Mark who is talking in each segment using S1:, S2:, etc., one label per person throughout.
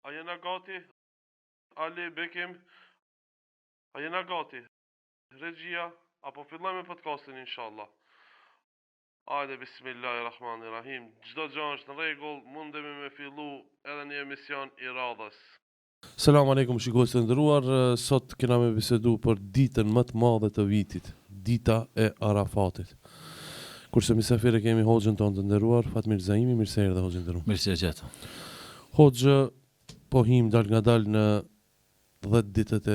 S1: A jena gati? Ali Bekim, a jena gati? Regjia, apo fillojmë podcastin inshallah. Hajde, bismillahirrahmanirrahim. Çdo gjë është në rregull, mundemi me fillu edhe një emision i radhës.
S2: Selam aleikum shikues të nderuar, sot kena me bisedu për ditën më të madhe të vitit, dita e Arafatit. Kurse mysafirë kemi hoxhën tonë të nderuar, Fatmir Zaimi, mirë se erdhe hoxhën nderuar.
S3: Mirë se jeta.
S2: Hoxhë, po him dal nga dal në 10 ditët e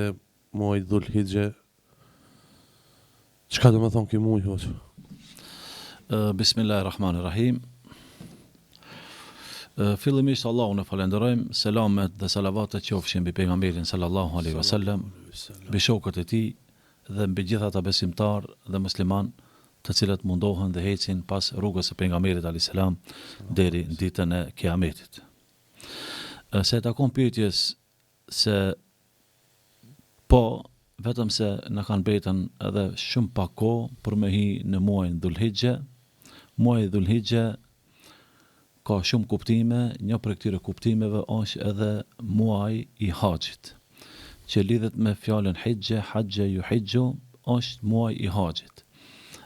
S2: muajit Dhul Hijje. Çka do të thonë ky muaj hoxhë?
S3: Bismillahirrahmanirrahim. Fillimisht Allahun e falenderojmë, selamet dhe salavatet qofshin mbi pejgamberin sallallahu alaihi wasallam, mbi shokët e tij dhe mbi gjithë ata besimtar dhe musliman të cilët mundohen dhe ecin pas rrugës së pejgamberit alayhis salam deri në ditën e Kiametit. Se takon pyetjes se po vetëm se na kanë betën edhe shumë pak kohë për me hi në muajin Dhul Hijje. Muaji Dhul Hijje ka shumë kuptime, një prej këtyre kuptimeve është edhe muaji i haxhit, që lidhet me fjalën hijje, hajje yuhijju, është muaji i haxhit.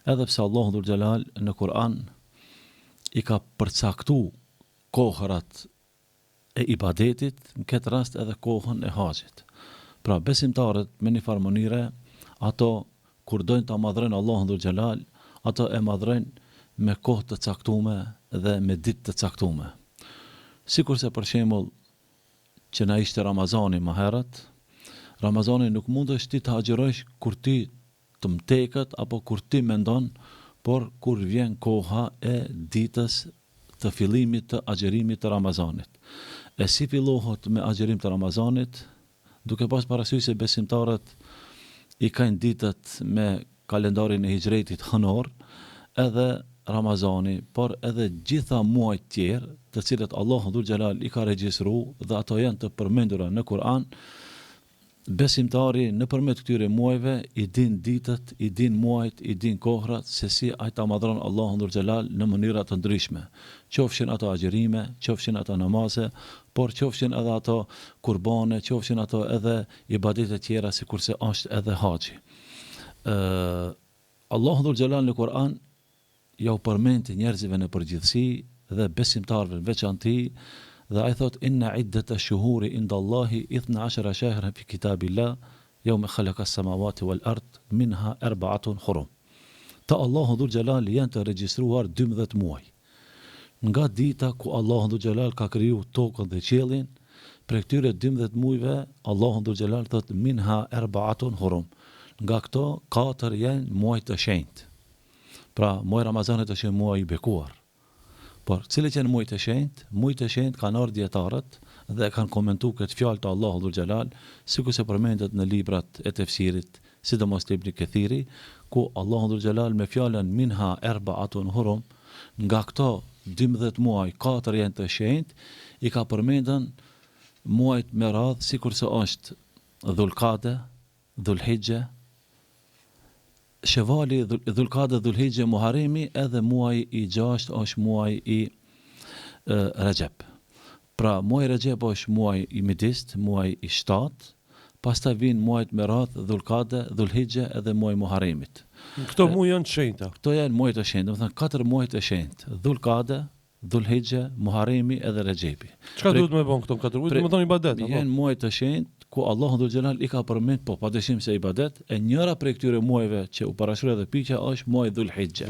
S3: Edhe pse Allahu Dhul Jalal në Kur'an i ka përcaktuar kohërat e ibadetit, në këtë rast edhe kohën e haxhit. Pra besimtarët me një farë mënyre, ato kur dojnë ta madhrojnë Allahun Dhul Jalal, ato e madhrojnë me kohë të caktume dhe me ditë të caktume. Sikurse për shembull që na ishte Ramazani më herët, Ramazani nuk mundesh ti të haxhirosh kur ti të mtekët apo kur ti mendon, por kur vjen koha e ditës të fillimit të agjerimit të Ramazanit. E si fillohet me agjerim të Ramazanit, duke pas parasysh se besimtarët i kanë ditët me kalendarin e hijretit hënor, edhe Ramazani, por edhe gjitha muajt tjerë, të cilët Allahu Dhul Jalal i ka regjistruar dhe ato janë të përmendura në Kur'an, besimtari nëpërmjet këtyre muajve i din ditët, i din muajt, i din kohrat, se si ai ta madhron Allahu Dhul Jalal në mënyra të ndryshme. Qofshin ato agjerime, qofshin ato namaze, por qofshin edhe ato kurbane, qofshin ato edhe ibadete tjera sikurse është edhe haxhi. Allahu Dhul Jalal në Kur'an ja u përmend njerëzve në përgjithësi dhe besimtarëve në veçantë, dhe ai thot inna iddata shuhuri inda Allahi 12 shahran fi kitabillah yawma khalaqa as-samawati wal ard minha 4 hurum. Ta Allahu Dhul Jalal janë të regjistruar 12 muaj. Nga dita ku Allahu Dhul Jalal ka kriju tokën dhe qiellin, për këtyre 12 muajve Allahu Dhul Jalal thot minha 4 hurum. Nga këto 4 janë muaj të shenjtë. Pra, muaj Ramazanit është muaj i bekuar. Por, cilët janë muaj të shenjtë? Muaj të shenjtë kanë ardhur dietarët dhe kanë komentuar këtë fjalë të Allahut Dhul Jalal, sikur se përmendet në librat e tefsirit, sidomos libri Kathiri, ku Allahu Dhul Jalal me fjalën minha 4 hurum, nga këto 12 muaj, 4 janë të shenjtë, i ka përmendën muajt me radhë, sikur se është Dhulqaada, Dhulhijja, Shevali, Dhulqaada, Dhulhijja, Muharremi, edhe muaji i 6 është muaji i Rajab. Pra muaji Rajab është muaji i midist, muaji i 7, pastaj vijnë muajt me radhë Dhulqaada, Dhulhijja edhe muaji Muharremit.
S2: Këto muaj janë të shenjta.
S3: Këto janë muaj të shenjtë, do të thënë 4 muaj të shenjtë: Dhulqaada, Dhulhijja, Muharremi edhe Rajabi.
S2: Çka duhet me bën këto 4 muaj? Do të thonë ibadet apo?
S3: Janë muaj të shenjtë ku Allahu Dhul Jalal i ka përmend, po padyshim se ibadet, e njëra prej këtyre muajve që u parashkruaj edhe pyetja është muaji Dhul Hijje.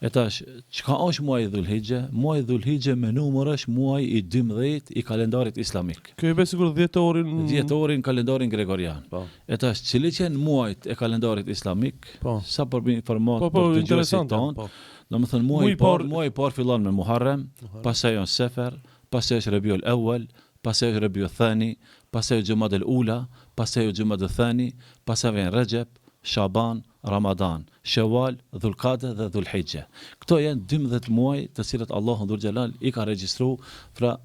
S3: E tash, çka është muaji Dhul Hijje? Muaji Dhul Hijje me numër është muaji i 12 i kalendarit islamik.
S2: Kjo i bën sigurisht 10
S3: orin kalendarin gregorian.
S2: Po.
S3: E tash, cilët janë muajt e kalendarit islamik?
S2: Po.
S3: Sa për informat
S2: po interesante.
S3: Po. Domethënë muaji i parë fillon me Muharrem, pastaj është Sefer, pastaj është Rabiul Awwal, pastaj është Rabiul Thani, pastaj është Jumadal Ula, pastaj është Jumadal Thani, pastaj vjen Rajab, Shaban, Ramadan, Shawwal, Dhulqaada dhe Dhulhijja. Këto janë 12 muaj të cilët Allahu Dhul Jalal i ka regjistruar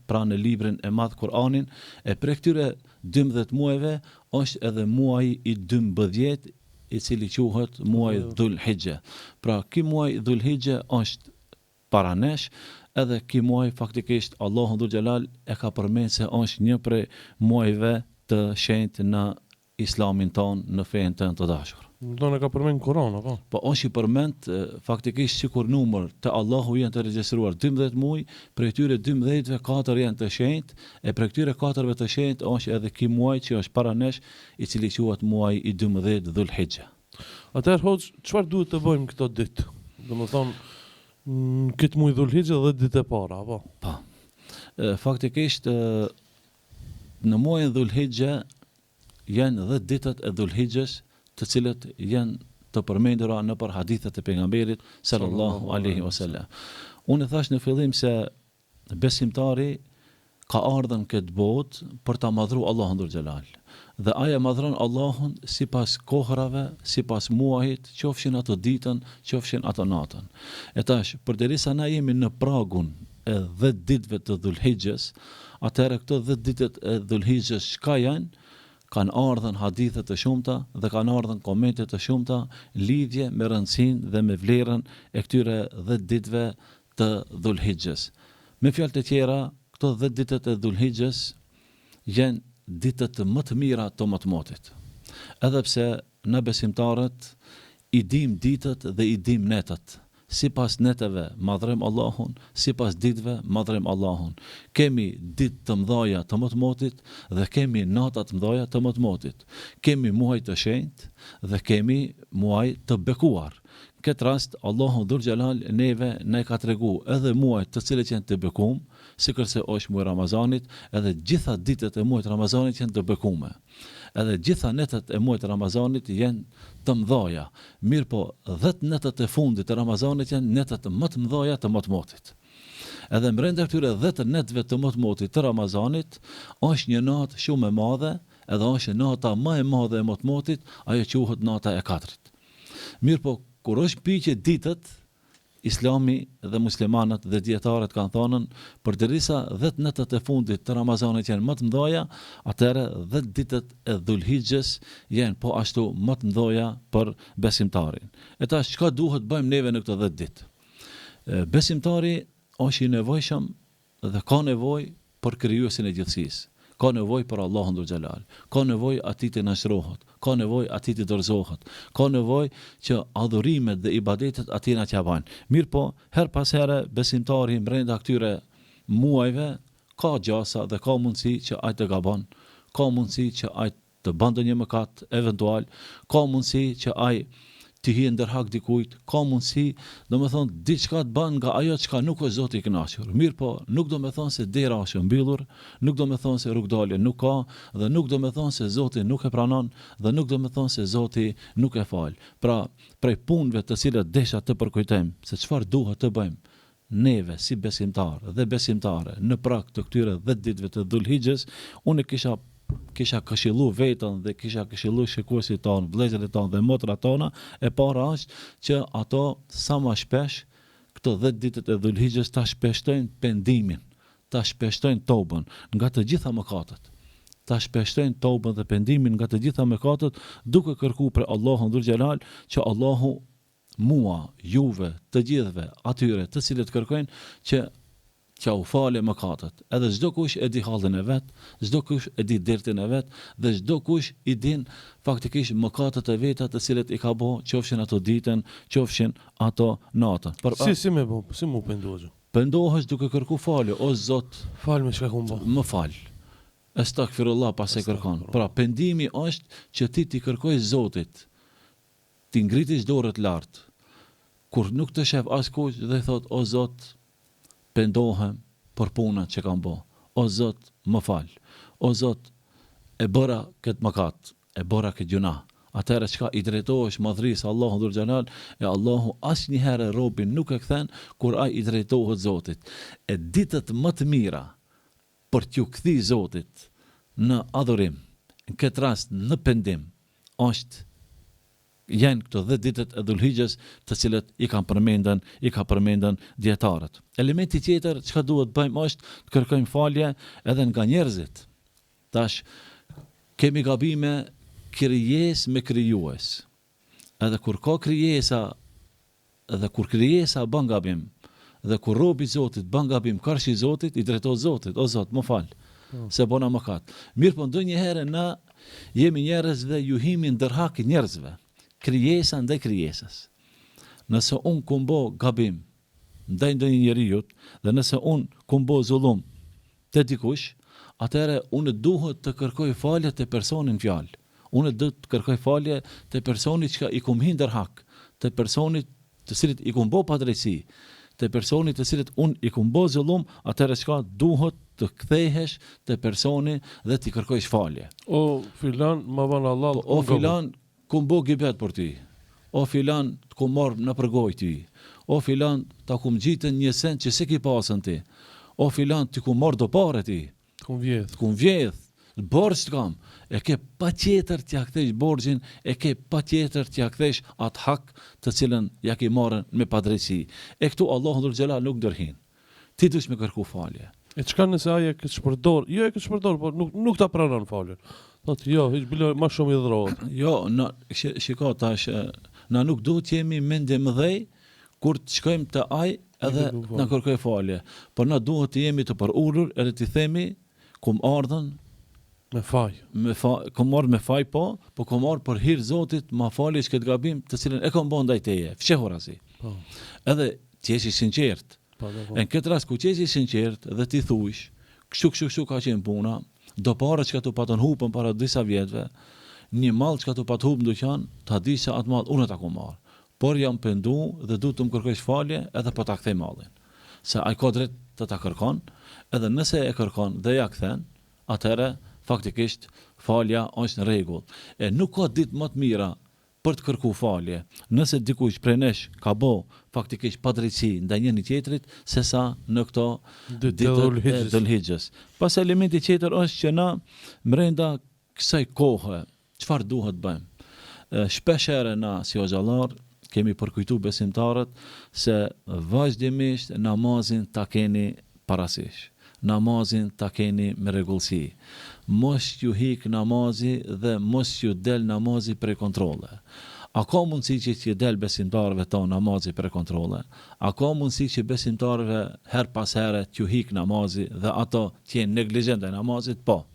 S3: pra në librin e madh Kur'anin, e për këtyre 12 muajve është edhe muaji i 12 i cili quhet muaji Dhul Hijja. Pra ky muaj Dhul Hijja është para nesh edhe ky muaj faktikisht Allahu Dhul Xhelal e ka përmend se është një prej muajve të shenjtë në islamin ton, në fenë tonë të dashur.
S2: Do në ka përmend Kur'an, apo?
S3: Po është i përmend faktikisht sikur numër të Allahu janë të regjistruar 12 muaj, prej tyre 12-ve 4 janë të shenjtë, e prej këtyre 4-ve të shenjtë është edhe ky muaj që është para nesh, i cili quhet muaji i 12 Dhulhijja.
S2: Atëherë hoxh, çfarë duhet të bëjmë këto ditë? Domethënë këtë muaj Dhulhijja dhe ditë e para, apo?
S3: Po. Faktikisht në muajin Dhulhijja janë 10 ditët e Dhulhijjes, të cilët janë të përmendura në për hadithet e pejgamberit sallallahu alaihi wasallam. Unë thash në fillim se besimtari ka ardhur këtë botë për ta madhruar Allahun Dhul Xhelal. Dhe ai e madhron Allahun sipas kohrave, sipas muajit, qofshin ato ditën, qofshin ato natën. E tash, përderisa na jemi në pragun e 10 ditëve të Dhulhijjes, atëherë këto 10 ditët e Dhulhijjes çka janë? Kanë ardhën hadithe të shumta dhe kanë ardhën komente të shumta lidhje me rëndësinë dhe me vlerën e këtyre 10 ditëve të Dhulhijjes. Me fjalë të tjera, këto 10 ditët e Dhulhijjes janë ditët më të mira të matmotit. Edhe pse në besimtarët i dim ditët dhe i dim netët. Sipas neteve madhrem Allahun, sipas ditëve madhrem Allahun. Kemi ditë të mëdha të matmotit dhe kemi nata të mëdha të matmotit. Kemi muaj të shenjtë dhe kemi muaj të bekuar. Në këtë rast Allahu Dhul Xhelal neve na ka tregu edhe muajt të cilët janë të bekuar, sikurse është muaji Ramazanit, edhe gjitha ditët e muajit Ramazanit janë të bekuara. Edhe gjitha netët e muajit Ramazanit janë të mëdha. Mirë po, 10 netët e fundit të Ramazanit janë netët më të mëdha të matmotit. Edhe brenda këtyre 10 netëve të matmotit të Ramazanit është një natë shumë e madhe, edhe është nata më e madhe e matmotit, ajo quhet nata e 4-të. Mirë po, kur është piqe ditët, Islami dhe muslimanët dhe dietarët kanë thënë, përderisa 10 netët e fundit të Ramazanit janë më të mëdha, atëherë 10 ditët e Dhulhijjes janë po ashtu më të mëdha për besimtarin. E tash çka duhet bëjmë neve në këto 10 ditë? Besimtari është i nevojshëm dhe ka nevojë për krijuesin e gjithësisë. Ka nevojë për Allahun Dhul Xhelal, ka nevojë atij të nashrohet, ka nevojë atij të dorëzohet, ka nevojë që adhurimet dhe ibadetet atij na t'ia bajnë. Mirë po, her pas here besimtari brenda këtyre muajve ka gjasa dhe ka mundësi që ai të gabon, ka mundësi që ai të bën ndonjë mëkat eventual, ka mundësi që ai të hi ndërhak dikujt, ka mundësi, domethënë diçka të bën nga ajo çka nuk është Zoti i kënaqur. Mirë po, nuk do të thonë se dera është mbyllur, nuk do të thonë se rrugdalje nuk ka, dhe nuk do të thonë se Zoti nuk e pranon, dhe nuk do të thonë se Zoti nuk e fal. Pra, prej punëve të cilat desha të përkujtojmë se çfarë duhet të bëjmë neve si besimtar dhe besimtare në prag të këtyre 10 ditëve të Dhulhijjes, unë kisha këshillu vetën dhe kisha këshillu shikuesit tonë, vëllezërit tonë dhe motrat tona, e para është që ato sa më shpesh këto 10 ditët e Dhulhijjes ta shpeshtojnë pendimin, ta shpeshtojnë tobën nga të gjitha mëkatet. Ta shpeshtojnë tobën dhe pendimin nga të gjitha mëkatet, duke kërkuar për Allahun Dhul Xhelal që Allahu mua, juve, të gjithëve, atyre të cilët kërkojnë që u fale mëkatet. Edhe çdo kush e di hallin e vet, çdo kush e di dertin e vet dhe çdo kush i din faktikisht mëkatet e veta të cilët i ka bë, qofshin ato ditën, qofshin ato natën.
S2: Si mu pendohesh?
S3: Pendohesh duke kërku falje, o Zot,
S2: Fal me çka kum bë.
S3: më fal. Astaghfirullah pas e kërkon. Pra pendimi është që ti t'i kërkojë Zotit, ti ngritish dorët lart. Kur nuk të shef askush dhe thot o Zot, pendohem për punat që kam bë. O Zot, më fal. O Zot, e bëra këtë mëkat, e bëra këtë gjuna. Atëherë çka i drejtohesh madhrisë Allahu Dhul Xhelal, e Allahu asnjëherë robin nuk e kthen kur ai i drejtohet Zotit. E ditët më të mira për t'ju kthy Zotit në adhurim, në këtë rast në pendim, janë këto 10 ditët e Dhulhijjes të cilët i ka përmendën dietarët. Elementi tjetër çka duhet bëjmë është të kërkojmë falje edhe nga njerëzit. Tash kemi gabime krijes me krijues. Edhe kur ka krijesa, edhe kur krijesa bën gabim, Dhe kur robi i Zotit bën gabim karshi Zotit, i drejtohet Zotit, o Zot, më fal, se bona mëkat. Mirë po ndonjëherë na jemi njerëz dhe ju himi ndërhak njerëzve, krijesa ndaj krijesës. Nëse unë kum bo gabim ndaj ndonjë njeriu dhe nëse unë kum bo zullum te dikush, atëherë unë duhet të kërkoj falje te personin fjalë. Unë do të kërkoj falje te personi që i kum hinder hak, te personit të cilit i kum bo padrejsi, te personit të cilit unë i kum bo zullum, atëherë çka duhet të kthehesh te personi dhe t'i kërkojsh falje.
S2: O filan, ma ban Allah.
S3: O filan, kum bo gibet për ty. O filan, të kum marrë në përgoj ty. O filan, ta kum gjitën një sen që se ki pasën ti. O filan, ti kum marrë do pare ti.
S2: Kum vjedh.
S3: Kum vjedh, borx të kam, e ke pa tjetër t'ja kthesh borxhin, e ke pa tjetër t'ja kthesh atë hak të cilën ja ke marrën me padrejsi. E këtu Allahu dhul xhelal nuk ndërhin. Ti dush me kërku falje.
S2: E çka nëse ai e ke shpërdor, jo e ke shpërdor, por nuk ta pranon faljen. Thotë jo, hiç bile më shumë i dhrohet.
S3: Jo, shiko tash, na nuk duhet jemi mendje mëdhej kur të shkojmë te ai edhe na kërkoj falje. Por na duhet të jemi të përulur edhe të themi kum ardhën
S2: me faj.
S3: Kom marrë me faj po kom marrë për hir Zotit, ma fali që këtë gabim të cilën e kom bën ndaj teje, fshehur asi.
S2: Po.
S3: Edhe ti jesh i sinqert. Në këtë rast ku ti jesh i sinqert dhe ti thuish, kështu ka qenë puna, do para që tu patën hupën para disa vjetëve, një mall që tu pat hup në dyqan, ta di se atë mall unë ta kom marr. Por jam pendu dhe du të më kërkojsh falje edhe po ta kthej mallin. Se ai ka drejt të ta kërkon, edhe nëse e kërkon dhe ja kthen, atëherë faktikisht falja është në rregull. E nuk ka ditë më të mira për të kërku falje. Nëse dikush prej nesh ka bo faktikisht padrejtësi ndaj njëri tjetrit, sesa në këto ditët e Dhul-Hijhes. Pas elementi tjetër është që na brenda kësaj kohe, çfarë duhet bëjmë? Shpesh herë na si hoxhallar kemi përkujtu besimtarët se vazhdimisht namazin ta keni parasysh. Namazin ta keni me rregullsi. Mos ju hik namazi dhe mos ju del namazi prej kontrolle. A ka mundësi që t'ju del besimtarëve ta namazi prej kontrolle? A ka mundësi që besimtarëve her pas here t'ju hik namazi dhe ato t'jenë negligjent e namazit? Po.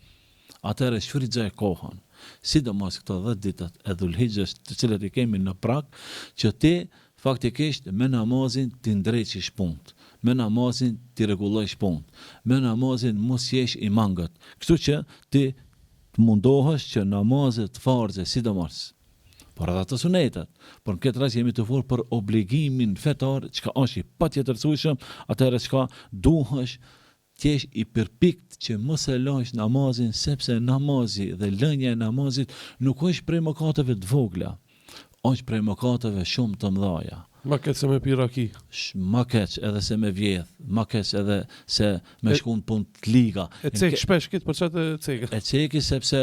S3: Atëherë shfrytëzoj kohën. Sidomos këto 10 ditët e Dhul-Hijhes të cilët i kemi në prak, që ti faktikisht me namazin t'i ndreqish punë. Me namazin t'i rregullojsh punë, me namazin mos jesh i mangët. Kështu që ti të mundohesh që namazet farze sidomos, por edhe të sunetet, por në këtë rast jemi të folur për obligimin fetar, çka është i patjetërsueshëm, atëherë çka duhesh t'jesh i përpikt që mos e lësh namazin, sepse namazi dhe lënja e namazit nuk është prej mëkateve të vogla, është prej mëkateve shumë të mëdha.
S2: Ma keq se me piraki.
S3: Ma keq edhe se me vjedh, ma keq edhe se me shku në punë të liga.
S2: E cek shpesh këtë për çfarë e cekë?
S3: E ceki sepse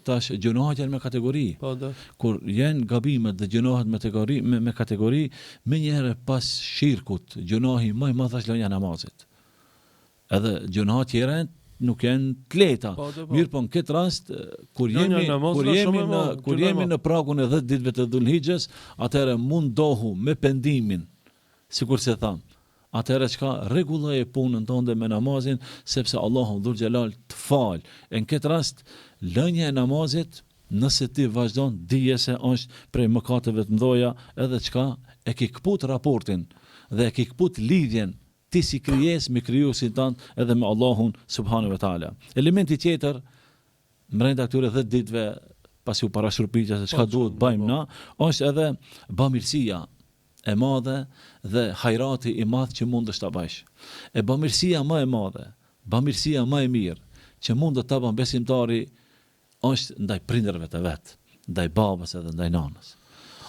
S3: tash gjunohet janë me kategori.
S2: Po da.
S3: Kur janë gabimet dhe gjunohet me kategori, më njëherë pas shirkut, gjunohi më i madh është lënia e namazit. Edhe gjunohat tjera nuk janë të lehta. Mirë, po në këtë rast kur jemi në pragun e 10 ditëve të Dhul-Hijhes, atëherë mundohu me pendimin, sikur se tham. Atëherë çka rregulloje punën tënde me namazin, sepse Allahu dhul xhelal të fal. Në këtë rast lënia e namazit, nëse ti vazhdon, dije se është prej mëkateve të mëdha, edhe çka e ke kput raportin dhe e ke kput lidhjen ti si krijes me krijuesin tant edhe me Allahun subhanahu wa taala. Elementi tjetër brenda këtyre 10 ditëve pasi u parashërpitja se çka duhet bëjmë na, është edhe bamirësia e madhe dhe hajrati i madh që mundesh ta bësh. E bamirësia më e madhe, bamirësia më e mirë që mund të ta bën besimtari është ndaj prindërve të vet, ndaj babës edhe ndaj nanës.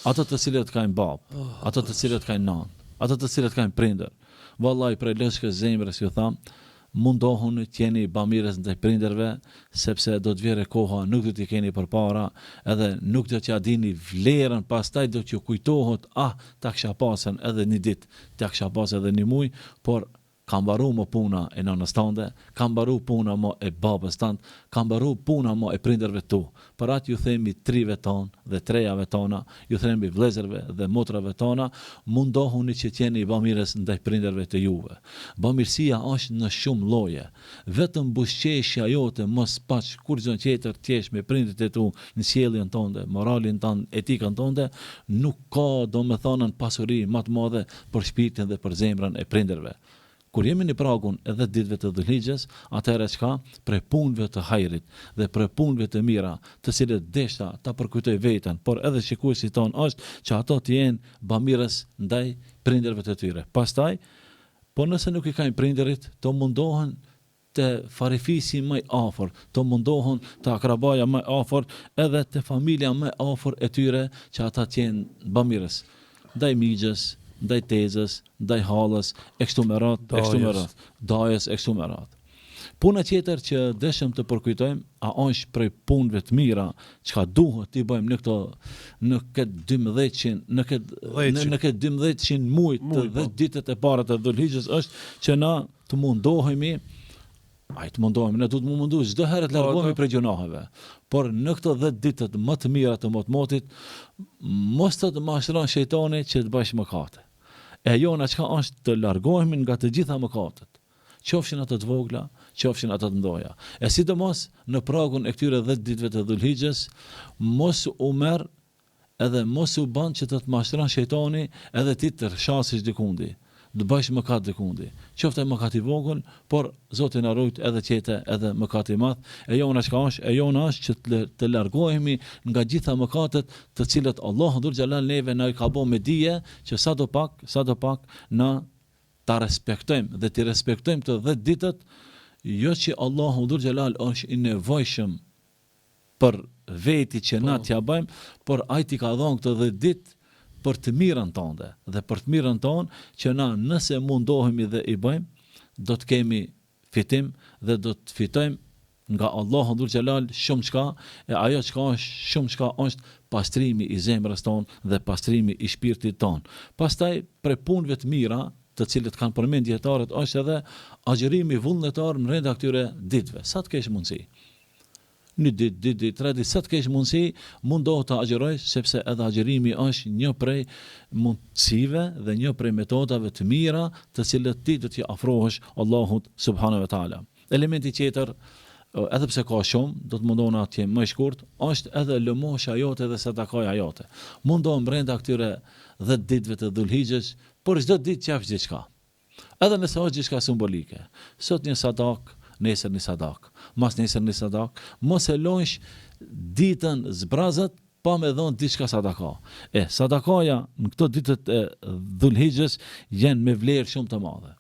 S3: Ato të cilët kanë babë, ato të cilët kanë nanë, ato të cilët kanë prindër. Vallahi prej lëshkës zemrës ju tham, mundohuni t'jeni bamirës ndaj prindërve, sepse do të vjerë koha, nuk do t'i keni përpara, edhe nuk do t'ja dini vlerën, pastaj do t'ju kujtohet, ta kisha pasën edhe një ditë, ta kisha pasën edhe një muj, por ka mbaru më puna e nënës tënde, ka mbaru puna më e babës tënd, ka mbaru puna më e prindërve tu. Për atë ju themi trive tonë dhe trejave tona, ju themi vëllezërve dhe motrave tona, mundohuni që t'jeni bamirës ndaj prindërve të juve. Bamirësia është në shumë lloje. Vetëm buzëqeshja jote mos paç kur gjë tjetër t'jesh me prindërit e tu në sjelljen tënde, moralin tënd, etikën tënde, nuk ka domethënën pasuri më të madhe për shpirtin dhe për zemrën e prindërve. Kur jemi në pragun edhe ditëve të Dhulhijhes, atëherë çka? Prej punëve të hajrit dhe prej punëve të mira, të cilët deshta ta përkujtoj veten, por edhe shikuesi ton është që ato të jenë bamirës ndaj prindërve të tyre. Pastaj, po nëse nuk i kanë prindërit, të mundohen të farefisi më afër, të mundohen të akrabaja më afër, edhe të familja më afër e tyre që ata të jenë bamirës ndaj migjës, ndaj tezës, ndaj hallës, e kështu me radhë, dajës, e kështu me radhë. Puna tjetër që dëshëm të përkujtojmë, a është prej punëve të mira, çka duhet t'i bëjmë në këtë 1200, në këtë 1200 muaj të 10 ditët e para të Dhulhijhes, është që na të mundohemi, ne duhet të mundu çdo herë të largohemi prej gjunaheve. Por në këto 10 ditët më të mira të motmotit, mos të mashtron shejtani që të bësh mëkate. E jona çka është të largohemi nga të gjitha mëkatet. Qofshin ato të vogla, qofshin ato të mëdha. E sidomos në pragun e këtyre 10 ditëve të Dhulhijhes, mos u merr edhe mos u bën që të mashtron shejtani edhe ti të rshasësh dikundi. Të bësh mëkat dikundi. Qoftë mëkat i vogël, por Zoti na rujt edhe qete edhe mëkat i madh. E jona çka është? E jona është që të largohemi nga gjitha mëkatet të cilët Allahu Dhul Xhelal neve na i ka bërë me dije që sadopak na ta respektojmë dhe të respektojmë të 10 ditët, jo që Allahu Dhul Xhelal është i nevojshëm për veti që na t'ja bëjmë, por ai t'i ka dhënë këtë 10 ditë për të mirën tonë dhe për të mirën tonë që na nëse mundohemi dhe i bëjmë, do të kemi fitim dhe do të fitojmë nga Allahu Dhul Xhelal shumë çka, e ajo çka është shumë çka është pastrimi i zemrës tonë dhe pastrimi i shpirtit tonë. Pastaj prej punëve të mira, të cilët kanë përmend dietarët, është edhe agjërimi vullnetar në rreth këtyre ditëve. Sa të kesh mundësi. Një ditë, 3 ditë, sa të kesh mundësi, mundohu të agjërosh, sepse edhe agjërimi është një prej mundësive dhe një prej metodave të mira të cilët ti do t'i afrohesh Allahut subhanahu wa taala. Elementi tjetër, edhe pse ka shumë, do të mundohen atje më shkurt, është edhe lëmosha jote dhe sadakaja jote. Mundohem brenda këtyre 10 ditëve të Dhulhijhes, por çdo ditë qafsh diçka. Edhe nëse është diçka simbolike. Sot një sadak, nesër një sadak, mas nesër një sadak, mos e lojsh ditën zbrazët pa me dhënë diçka sadaka. Sadakaja në këto ditët e Dhulhijhes janë me vlerë shumë të madhe.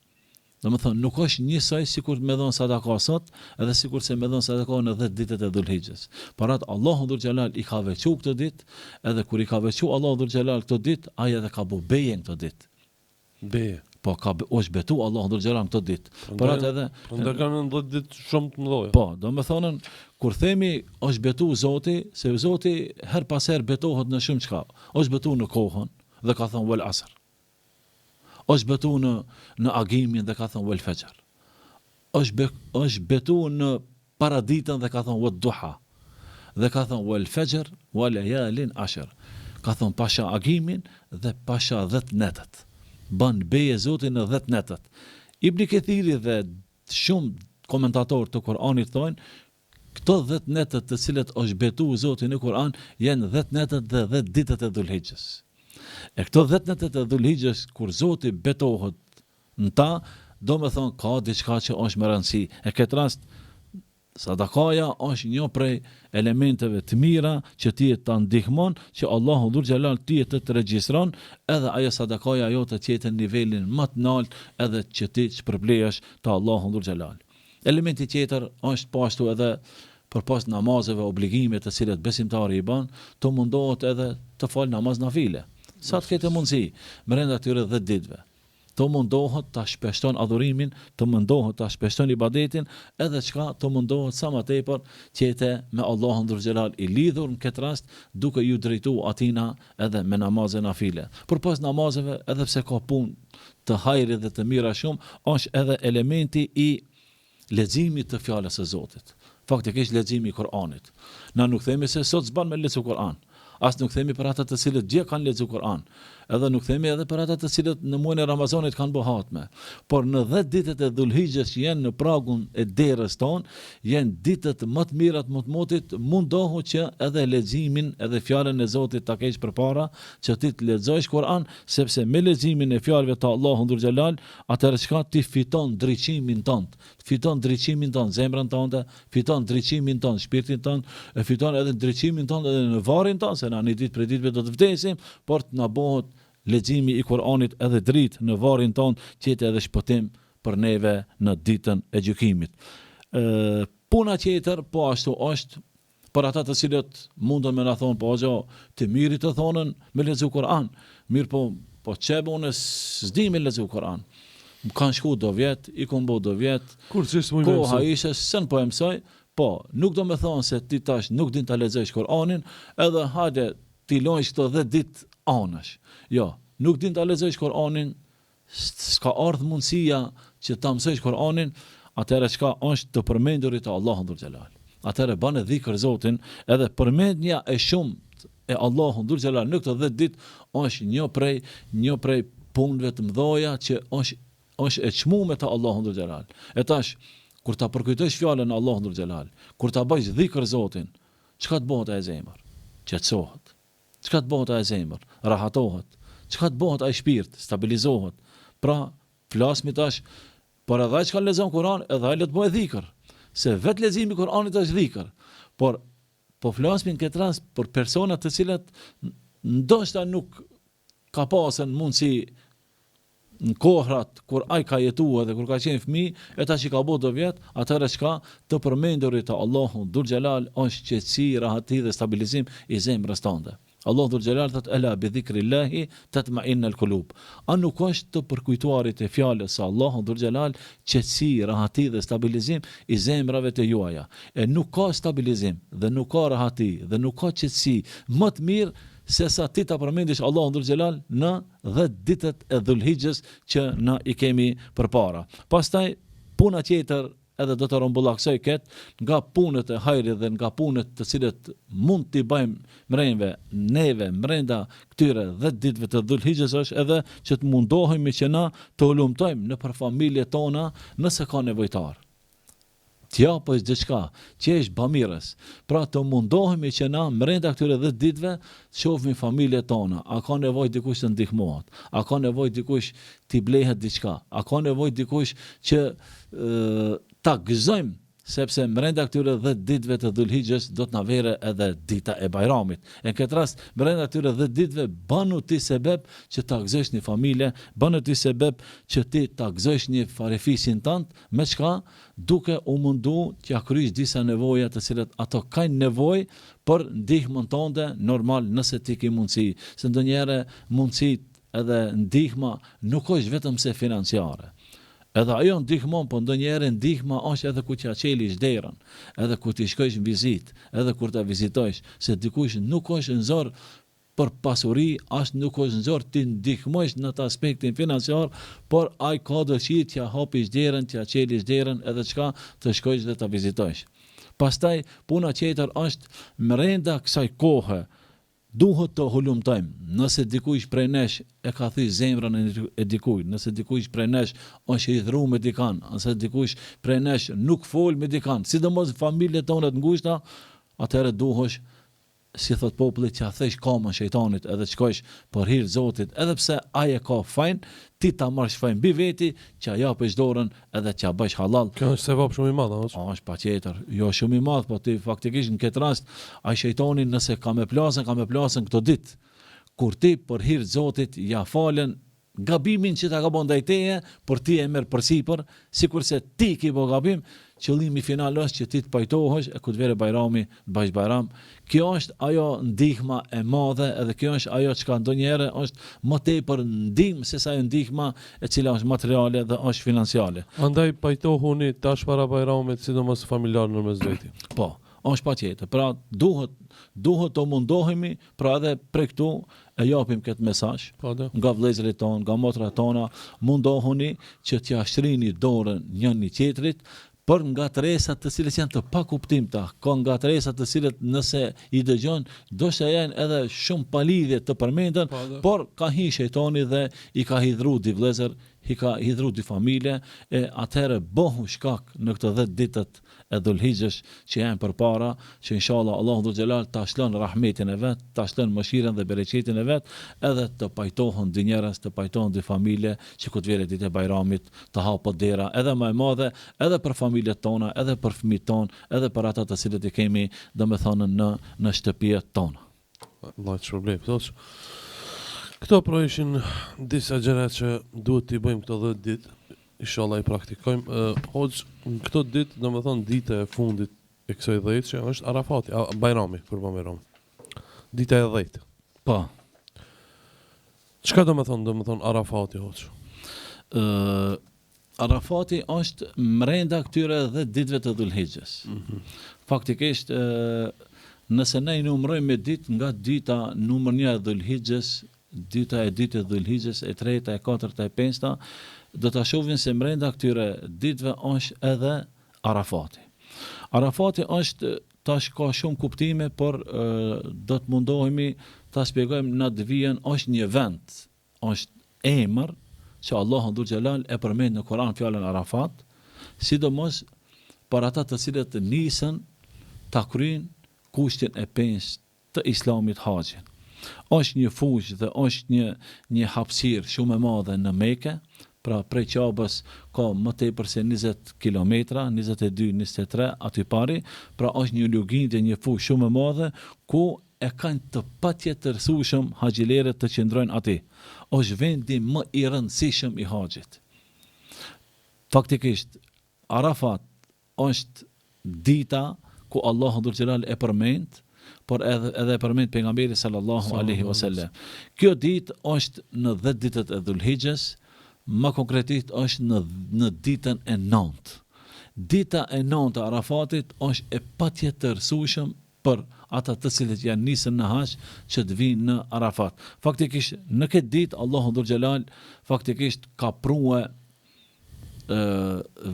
S3: Domethënë nuk është njësoj sikur me dhënë sadaka sot, edhe sikur se me dhënë sadaka në 10 ditët e Dhulhijhes. Por atë Allahu Dhul Xhelal i ka veçuar këtë ditë, edhe kur i ka veçuar Allahu Dhul Xhelal këtë ditë, ai edhe ka bu bejen këtë ditë. Beje. Po ka është betu Allahu Dhul Xhelal këtë ditë. Por atë edhe
S2: ndër kanë 10 ditë shumë të mëdha.
S3: Po, domethënë kur themi është betu Zoti, se Zoti her pas her betohet në shumë çka. Është betu në kohën dhe ka thënë wal asr. Është betu në agimin dhe ka thënë wal fajr. Është betu në paraditën dhe ka thënë wad duha. Dhe ka thënë wal fajr wal layalin ashr. Ka thënë pasha agimin dhe pasha 10 netët. Ban beje Zotin në 10 netët. Ibn Kathiri dhe shumë komentatorë të Kur'anit thonë, këto 10 netët të cilët është betu Zotin në Kur'an janë 10 netët dhe 10 ditët e Dhulhijhes. E këto 10 netët e Dhulhijhes kur Zoti betohet në ta, do me thonë ka diçka që është me rëndësi. E këtë rast sadakaja është një prej elementeve të mira që ti të ndihmon që Allahu Dhul Xhelal ti të regjistron edhe ajo sadakaja jote të jetë në nivelin më të lartë edhe që ti të shpërblehesh te Allahu Dhul Xhelal. Elementi tjetër është po ashtu edhe përpas namazeve obligime të cilat besimtari i bën, të mundohet edhe të fal namaz nafile. Sa të ketë mundësi brenda këtyre 10 ditëve. të mundohet ta shpeshton adhurimin, të mundohet ta shpeshton ibadetin, edhe çka të mundohet sa më tepër që jetë me Allahun dhul xhelal i lidhur në këtë rast, duke ju drejtuar atina edhe me namazet nafile. Përpas namazeve, edhe pse ka punë të hajrit dhe të mira shumë, është edhe elementi i leximit të fjalës së Zotit. Faktikisht leximi i Kur'anit. Na nuk themi se sot s'ban me lexu Kur'an. As nuk themi për ata të cilët dje kanë lexuar Kur'an, edhe nuk themi edhe për ata të cilët në muajin e Ramazanit kanë bërë hatme. Por në 10 ditët e Dhulhijhes që janë në pragun e derës tonë, janë ditët më të mira të motit, mundohu që edhe leximin, edhe fjalën e Zotit ta kesh përpara, që ti të lexosh Kur'an, sepse me leximin e fjalëve të Allahut dhul xhelal, atëherë çka ti fiton drejtimin tënd, fiton drejtimin tënd, zemrën tënde, fiton drejtimin tënd, shpirtin tënd, e fiton edhe drejtimin tënd edhe në varrin tënd, se na një ditë për ditëve do të vdesim, por të na bëhet leximi i Kur'anit edhe dritë në varrin ton, që jetë edhe shpëtim për neve në ditën e gjykimit. Puna tjetër, po ashtu është, për ata të cilët mundën me na thonë, po xho, të mirit të thonën me lexu Kur'an, mirë po çebo unë s'di me lexu Kur'an. Më kanë shku do vjet, i kom bo do vjet,
S2: Kur ç'është më
S3: koha ishte sën po e mësoj. Po, nuk do me thonë se ti tash nuk din ta lexosh Kur'anin, edhe hajde ti lojsh këto 10 ditë anash. Jo, nuk din ta lexosh Kur'anin, s'ka ardhur mundësia që ta mësosh Kur'anin, atëherë çka është të përmendurit të Allahut dhul xhelal. Atëherë bën dhikr Zotin, edhe përmendja e shumt e Allahut dhul xhelal në këto 10 ditë është një prej punëve të mëdha që është e çmuar te Allahu dhul xhelal. E tash kur ta përkujtosh fjalën e Allahut dhul xhelal, kur ta bësh dhikr Zotin, çka të bëhet ai zemër? Qetësohet. Çka të bëhet ai zemër? Rahatohet. Çka të bëhet ai shpirt? Stabilizohet. Pra, flasmi tash por edhe ai që lexon Kur'an, edhe ai le të bëjë dhikr. Se vetë leximi i Kur'anit është dhikr. Por po flasmi në këtë rast për persona të cilat ndoshta nuk ka pasën mundësi në kohrat kur ai ka jetuar dhe kur ka qenë fëmijë, e tash i ka bërë do vjet, atëherë çka të përmendurit të Allahut dhul xhelal është qetësi, rahati dhe stabilizim i zemrës tënde. Allahu dhul xhelal thot ela bi dhikrillahi tatma'innul qulub. A nuk është të përkujtuarit e fjalës së Allahut dhul xhelal qetësi, rahati dhe stabilizim i zemrave të juaja. E nuk ka stabilizim dhe nuk ka rahati dhe nuk ka qetësi më të mirë se sa ti ta përmendish Allahun dhul xhelal në 10 ditët e Dhulhijhes që na i kemi përpara. Pastaj puna tjetër edhe do të rrumbullaksoj këtë nga punët e hajrit dhe nga punët të cilët mund t'i bëjmë neve brenda këtyre 10 ditëve të Dhulhijhes është edhe që të mundohemi që na të ulumtojmë në për familjet tona nëse ka nevojtar. T'ja po është diçka që është bamirës. Pra të mundohemi që na brenda këtyre 10 ditëve të shohim familjet tona. A ka nevojë dikush të ndihmohet? A ka nevojë dikush t'i blehet diçka? A ka nevojë dikush që ta gëzojmë, sepse brenda këtyre 10 ditëve të Dhulhijhes do të na vere edhe dita e Bajramit. Në këtë rast, brenda këtyre 10 ditëve banu ti sebeb që ta gëzosh një familje, banu ti sebeb që ti ta gëzosh një farefisin tënd, me çka duke u mundu t'ja krysh disa nevoja të cilat ato kanë nevojë për ndihmën tënde, normal nëse ti ke mundësi, se ndonjëherë mundësit edhe ndihma nuk është vetëm se financiare. Edhe ajo ndihmon, po ndonjëherë ndihma është edhe ku t'ja qelish derën, edhe ku t'i shkojsh në vizitë, edhe kur ta vizitojsh, se dikush nuk është në zor për pasuri, as nuk është në zor ti ndihmosh në atë aspektin financiar, por ai ka dëshirë t'ja hapish derën, t'ja qelish derën, edhe çka të shkojsh dhe ta vizitojsh. Pastaj puna tjetër është brenda kësaj kohe duhet të hulumtojmë. Nëse dikush prej nesh e ka thyr zemrën e dikujt, nëse dikush prej nesh është i dhru me dikan, nëse dikush prej nesh nuk fol me dikan, sidomos familjet tona të ngushta, atëherë duhesh, si thot populli, që thesh kamën shejtanit edhe të shkojsh për hir Zotit, edhe pse ai e ka fajin, ti ta marrësh fajin mbi veti, që ja japësh dorën edhe që ja bësh halal.
S2: Kjo është sevap shumë i madh, apo?
S3: Është patjetër, jo shumë i madh, po ti faktikisht në këtë rast ai shejtani nëse ka me plasën këto ditë. Kur ti për hir Zotit ja falen gabimin që ta ka bën ndaj teje, por ti e merr përsipër, sikurse ti ke bë gabim, qëllimi final është që ti të pajtohesh e kur të vere bajrami, bash bajram. Kjo është ajo ndihma e madhe edhe kjo është ajo çka ndonjëherë është më tepër ndihmë se sa ajo ndihma e cila është materiale dhe është financiare.
S2: Andaj pajtohuni tash para bajramit, sidomos familjar në mes veti.
S3: Po, është patjetër. Pra duhet të mundohemi, pra edhe prej këtu e japim këtë mesazh nga vëllezërit tonë, nga motrat tona, mundohuni që t'ja shtrini dorën njëri tjetrit për ngatresat të cilët janë të pakuptimta, ka ngatresat të cilët nëse i dëgjon, do të janë edhe shumë pa lidhje të përmenden, por ka hi shejtani dhe i ka hidhru di vëllezër, i ka hidhru di familje, e atëherë bohu shkak në këto 10 ditët e Dhulhijhes që janë përpara, që inshallah Allahu Dhul Xhelal ta shlon rahmetin e vet, ta shlon mëshirën dhe bereqetin e vet, edhe të pajtohen dy njerëz, të pajtohen dy familje, që kur të vjen ditë e Bajramit të hapet dera edhe më e madhe, edhe për familjet tona, edhe për fëmijët tonë, edhe për ata të cilët i kemi, domethënë në shtëpijet tona.
S2: Allah të shpërblet. Këto pra ishin disa gjëra që duhet t'i bëjmë këto 10 ditë, inshallah i praktikojmë. Hoxh, këto ditë, domethënë dita e fundit e kësaj dhjetë që është Arafati, Bajrami, kurban Bajrami. Dita e 10.
S3: Po.
S2: Çka domethënë Arafati, hoxh?
S3: Arafati është mrenda këtyre 10 ditëve të Dhulhijhes. Faktikisht nëse ne i numërojmë me ditë nga dita numër 1 e Dhulhijhes, dita e ditë e Dhulhijhes, e 3-ta, e 4-ta, e 5-ta, do ta shohim se mrenda këtyre ditëve është edhe Arafati. Arafati është tash ka shumë kuptime, por do të mundohemi ta shpjegojmë në të vijën, është një vend, është emër që Allahu Dhul Xhelal e përmend në Kur'an fjalën Arafat, sidomos për ata të cilët nisën ta kryejnë kushtin e 5 të Islamit, haxhin. Është një fushë dhe është një hapësirë shumë e madhe në Mekë, pra prej Qabës ka më tepër se 20 kilometra, 22-23 aty pari, pra është një lugindje, një fushë shumë e madhe ku e kanë të patjetërsueshëm haxhilerët të qëndrojnë aty. Është vendi më i rëndësishëm i haxhit. Faktikisht Arafat është dita ku Allahu Dhul Xhelal e përmend, por edhe përmend pejgamberi sallallahu alaihi wasallam. Kjo ditë është në 10 ditët e Dhulhijhes, më konkretisht është në ditën e 9. Dita e 9 e Arafatit është e patjetërsueshëm për ata të cilët janë nisën në hax që të vinë në Arafat. Faktikisht në këtë ditë Allahu Dhul Xhelal faktikisht ka pruar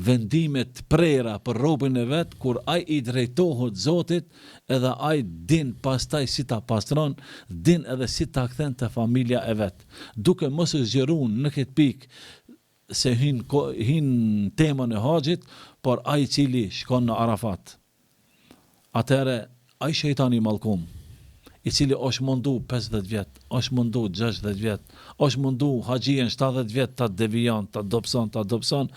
S3: vendimet prera për robën e vet, kur ai i drejtohet Zotit, edhe ai din pastaj si ta pastron, din edhe si ta kthen te familja e vet, duke mos u zgjeruar në këtë pikë se hin temën e haxhit, por ai i cili shkon në Arafat, atëre ai shejtani mallkum, i cili është mundu 50 vjet, është mundu 60 vjet, është mundu haxhien 70 vjet ta devijon, ta dobson,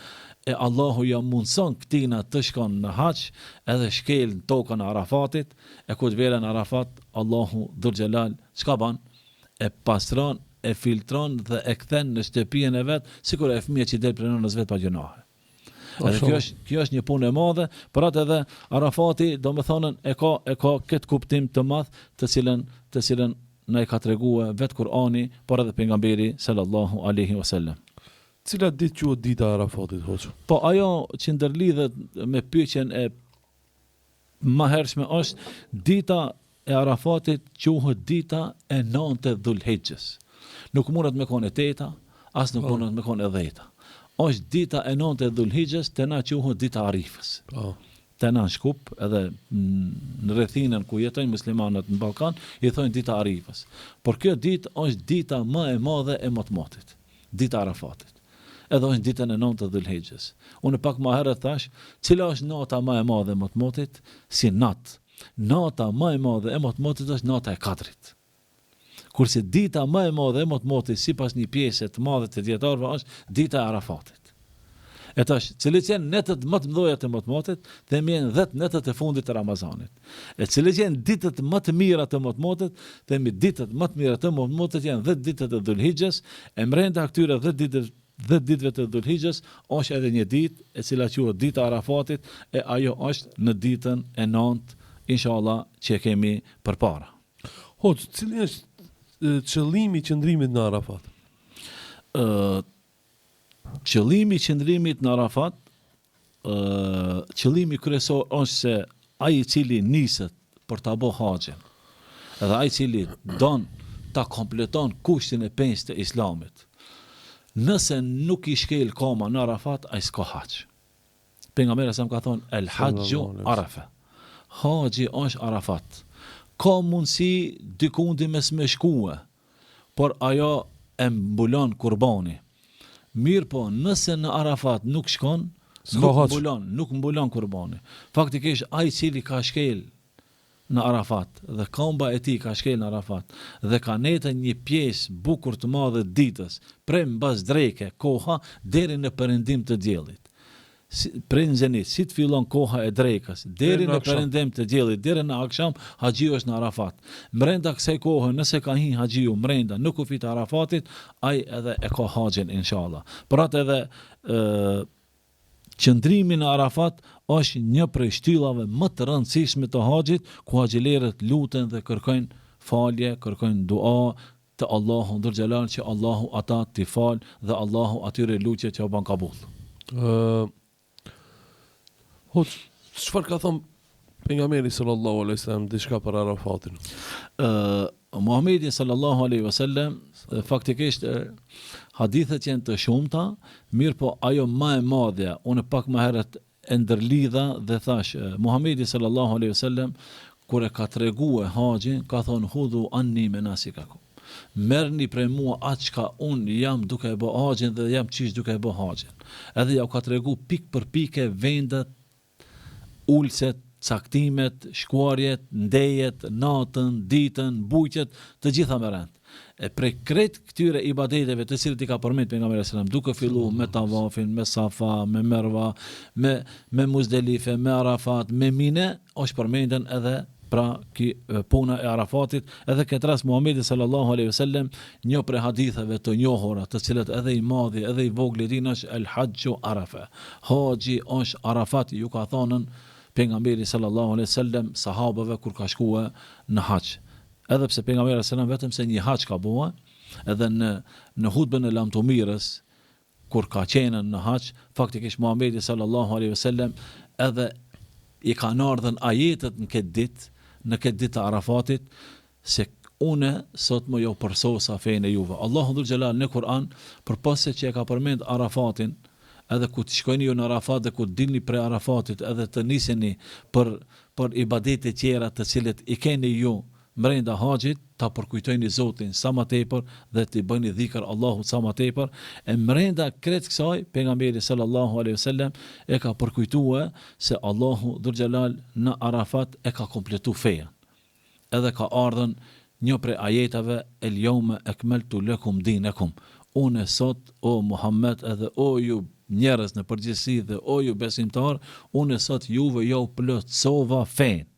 S3: e Allahu ja mundson këtina të shkon në hax, edhe shkel në tokën e Arafatit, e kur të vjen në Arafat, Allahu Dhul Xhelal çka bën? E pastron, e filtron dhe e kthen në shtëpinë e vet, sikur e fëmia që del prej nënës vet pa gjunahe. Edhe kjo është një punë e madhe, por atë edhe Arafati, domethënë e ka këtë kuptim të madh, të cilën na e ka treguar vet Kur'ani, por edhe pejgamberi sallallahu alaihi wasallam.
S2: Cila ditë quhet dita e Arafatit, hoxh?
S3: Po ajo që ndërlidhet me pyetjen e mëhershme është dita e Arafatit quhet dita e 9 të Dhulhijhes. Nuk mundet me qenë 8, as nuk mundet me qenë 10. Është dita e 9 e Dhulhijhes, të na quhet dita Arifës. Të na në Shkup, edhe në rrethinën ku jetojnë muslimanët në Ballkan, i thonë dita Arifës. Por kjo ditë është dita më e madhe e motmotit, dita Arafatit. Edhe është ditën e 9 të Dhulhijhes. Unë pak më herët thash, cila është nata më e madhe e motmotit? Si natë. Nata më e madhe e motmotit është nata e Kadrit. Kurse dita më e madhe e motmotit, sipas një pjese të madhe të dietarëve, është dita e Arafatit. E tash, cilët janë netët më të mëdha të motmotit, themi janë 10 netët e fundit të Ramazanit. E cilët janë ditët më të mira të motmotit, themi ditët më të mira të motmotit janë 10 ditët e Dhulhijhes, e brenda këtyre 10 10 ditëve të Dhulhijhes është edhe një ditë e cila quhet dita e Arafatit e ajo është në ditën e 9 inshallah që kemi përpara.
S2: Hoxh, cili është qëllimi i qëndrimit në Arafat?
S3: Qëllimi i qëndrimit në Arafat, qëllimi kryesor është se ai i cili niset për ta bërë haxhin, edhe ai i cili don ta kompleton kushtin e 5 të Islamit, nëse nuk i shkel koma në Arafat, ai s'ka haxh. Pejgamberi sa më ka thonë el haxhu Arafa. Haxhi është Arafat. Ka mundësi dikundi mes me shkue, por ajo e mbulon kurbani. Mirë po, nëse në Arafat nuk shkon, nuk mbulon kurbani. Faktikisht ai cili ka shkel në Arafat dhe këmba e tij ka shkel në Arafat dhe ka netën një pjesë bukur të madhe ditës, prej mbas dreke koha deri në perëndim të diellit. Prej në zenit, si të fillon koha e drekës, deri në perëndim të diellit, deri në akşam, haxhiu është në Arafat. Mrenda kësaj kohe, nëse ka hi haxhiu mrenda në kufit e Arafatit, ai edhe e ka haxhin inshallah. Por atë edhe qëndrimi në Arafat është një prej shtyllave më të rëndësishme të haxhit, ku haxhilerët luten dhe kërkojnë falje, kërkojnë dua të Allahu Dhul Jalal që Allahu ata t'i fal dhe Allahu atyre lutje që u ban kabull.
S2: Hoxh, çfarë ka thënë pejgamberi sallallahu alaihi wasallam diçka për Arafatin?
S3: Muhamedi sallallahu alaihi wasallam faktikisht hadithet janë të shumta, mirë po ajo më e madhe, unë pak më herët e ndërlidha dhe thash Muhamedi sallallahu alaihi wasallam kur e ka treguar haxhin, ka thonë hudhu anni menasikakum. Merrni prej mua atë çka unë jam duke e bë haxhin dhe jam çish duke e bë haxhin. Edhe ja u ka tregu pik për pike vendet, ulset, caktimet, shkuarjet, ndejet, natën, ditën, bujqet, të gjitha me rend. E prej krejt këtyre ibadeteve të cilët i ka përmend pejgamberi sallallahu alajhi wasallam, duke filluar me tavafin, me Safa, me Merva, me Muzdelife, me Arafat, me Mine, është përmenden edhe pra puna e Arafatit, edhe këtë rast Muhamedi sallallahu alaihi wasallam një prej haditheve të njohura, të cilët edhe i madhi, edhe i vogli din është el haxhu Arafa. Haxhi është Arafat, ju ka thonën pejgamberi sallallahu alaihi wasallam sahabëve kur ka shkuar në haxh. Edhe pse pejgamberi sallallahu alaihi wasallam vetëm se një haxh ka bua, edhe në hutbën e lamtumirës kur ka qenë në haxh, faktikisht Muhamedi sallallahu alaihi wasallam edhe i kanë ardhën ajetet në këtë ditë të Arafatit, se une sot më jo përsosa fejnë e juve. Allahu Dhul Jalal në Kur'an, përpos se që e ka përmend Arafatin, edhe ku të shkojni ju në Arafat dhe ku të dilni prej Arafatit, edhe të niseni për ibadete tjera të cilët i keni ju mrenda haxhit, ta përkujtojni Zotin sa më tepër dhe të bëni dhikr Allahut sa më tepër. E mrenda krejt kësaj pejgamberi sallallahu alaihi wasallam e ka përkujtuar se Allahu Dhul Jalal në Arafat e ka kompletu feja. Edhe ka ardhën një prej ajetave el yawma akmaltu lakum dinakum. Unë sot o Muhammed edhe o ju njerëz në përgjithësi dhe o ju besimtar, unë sot juve jo plotësova fen.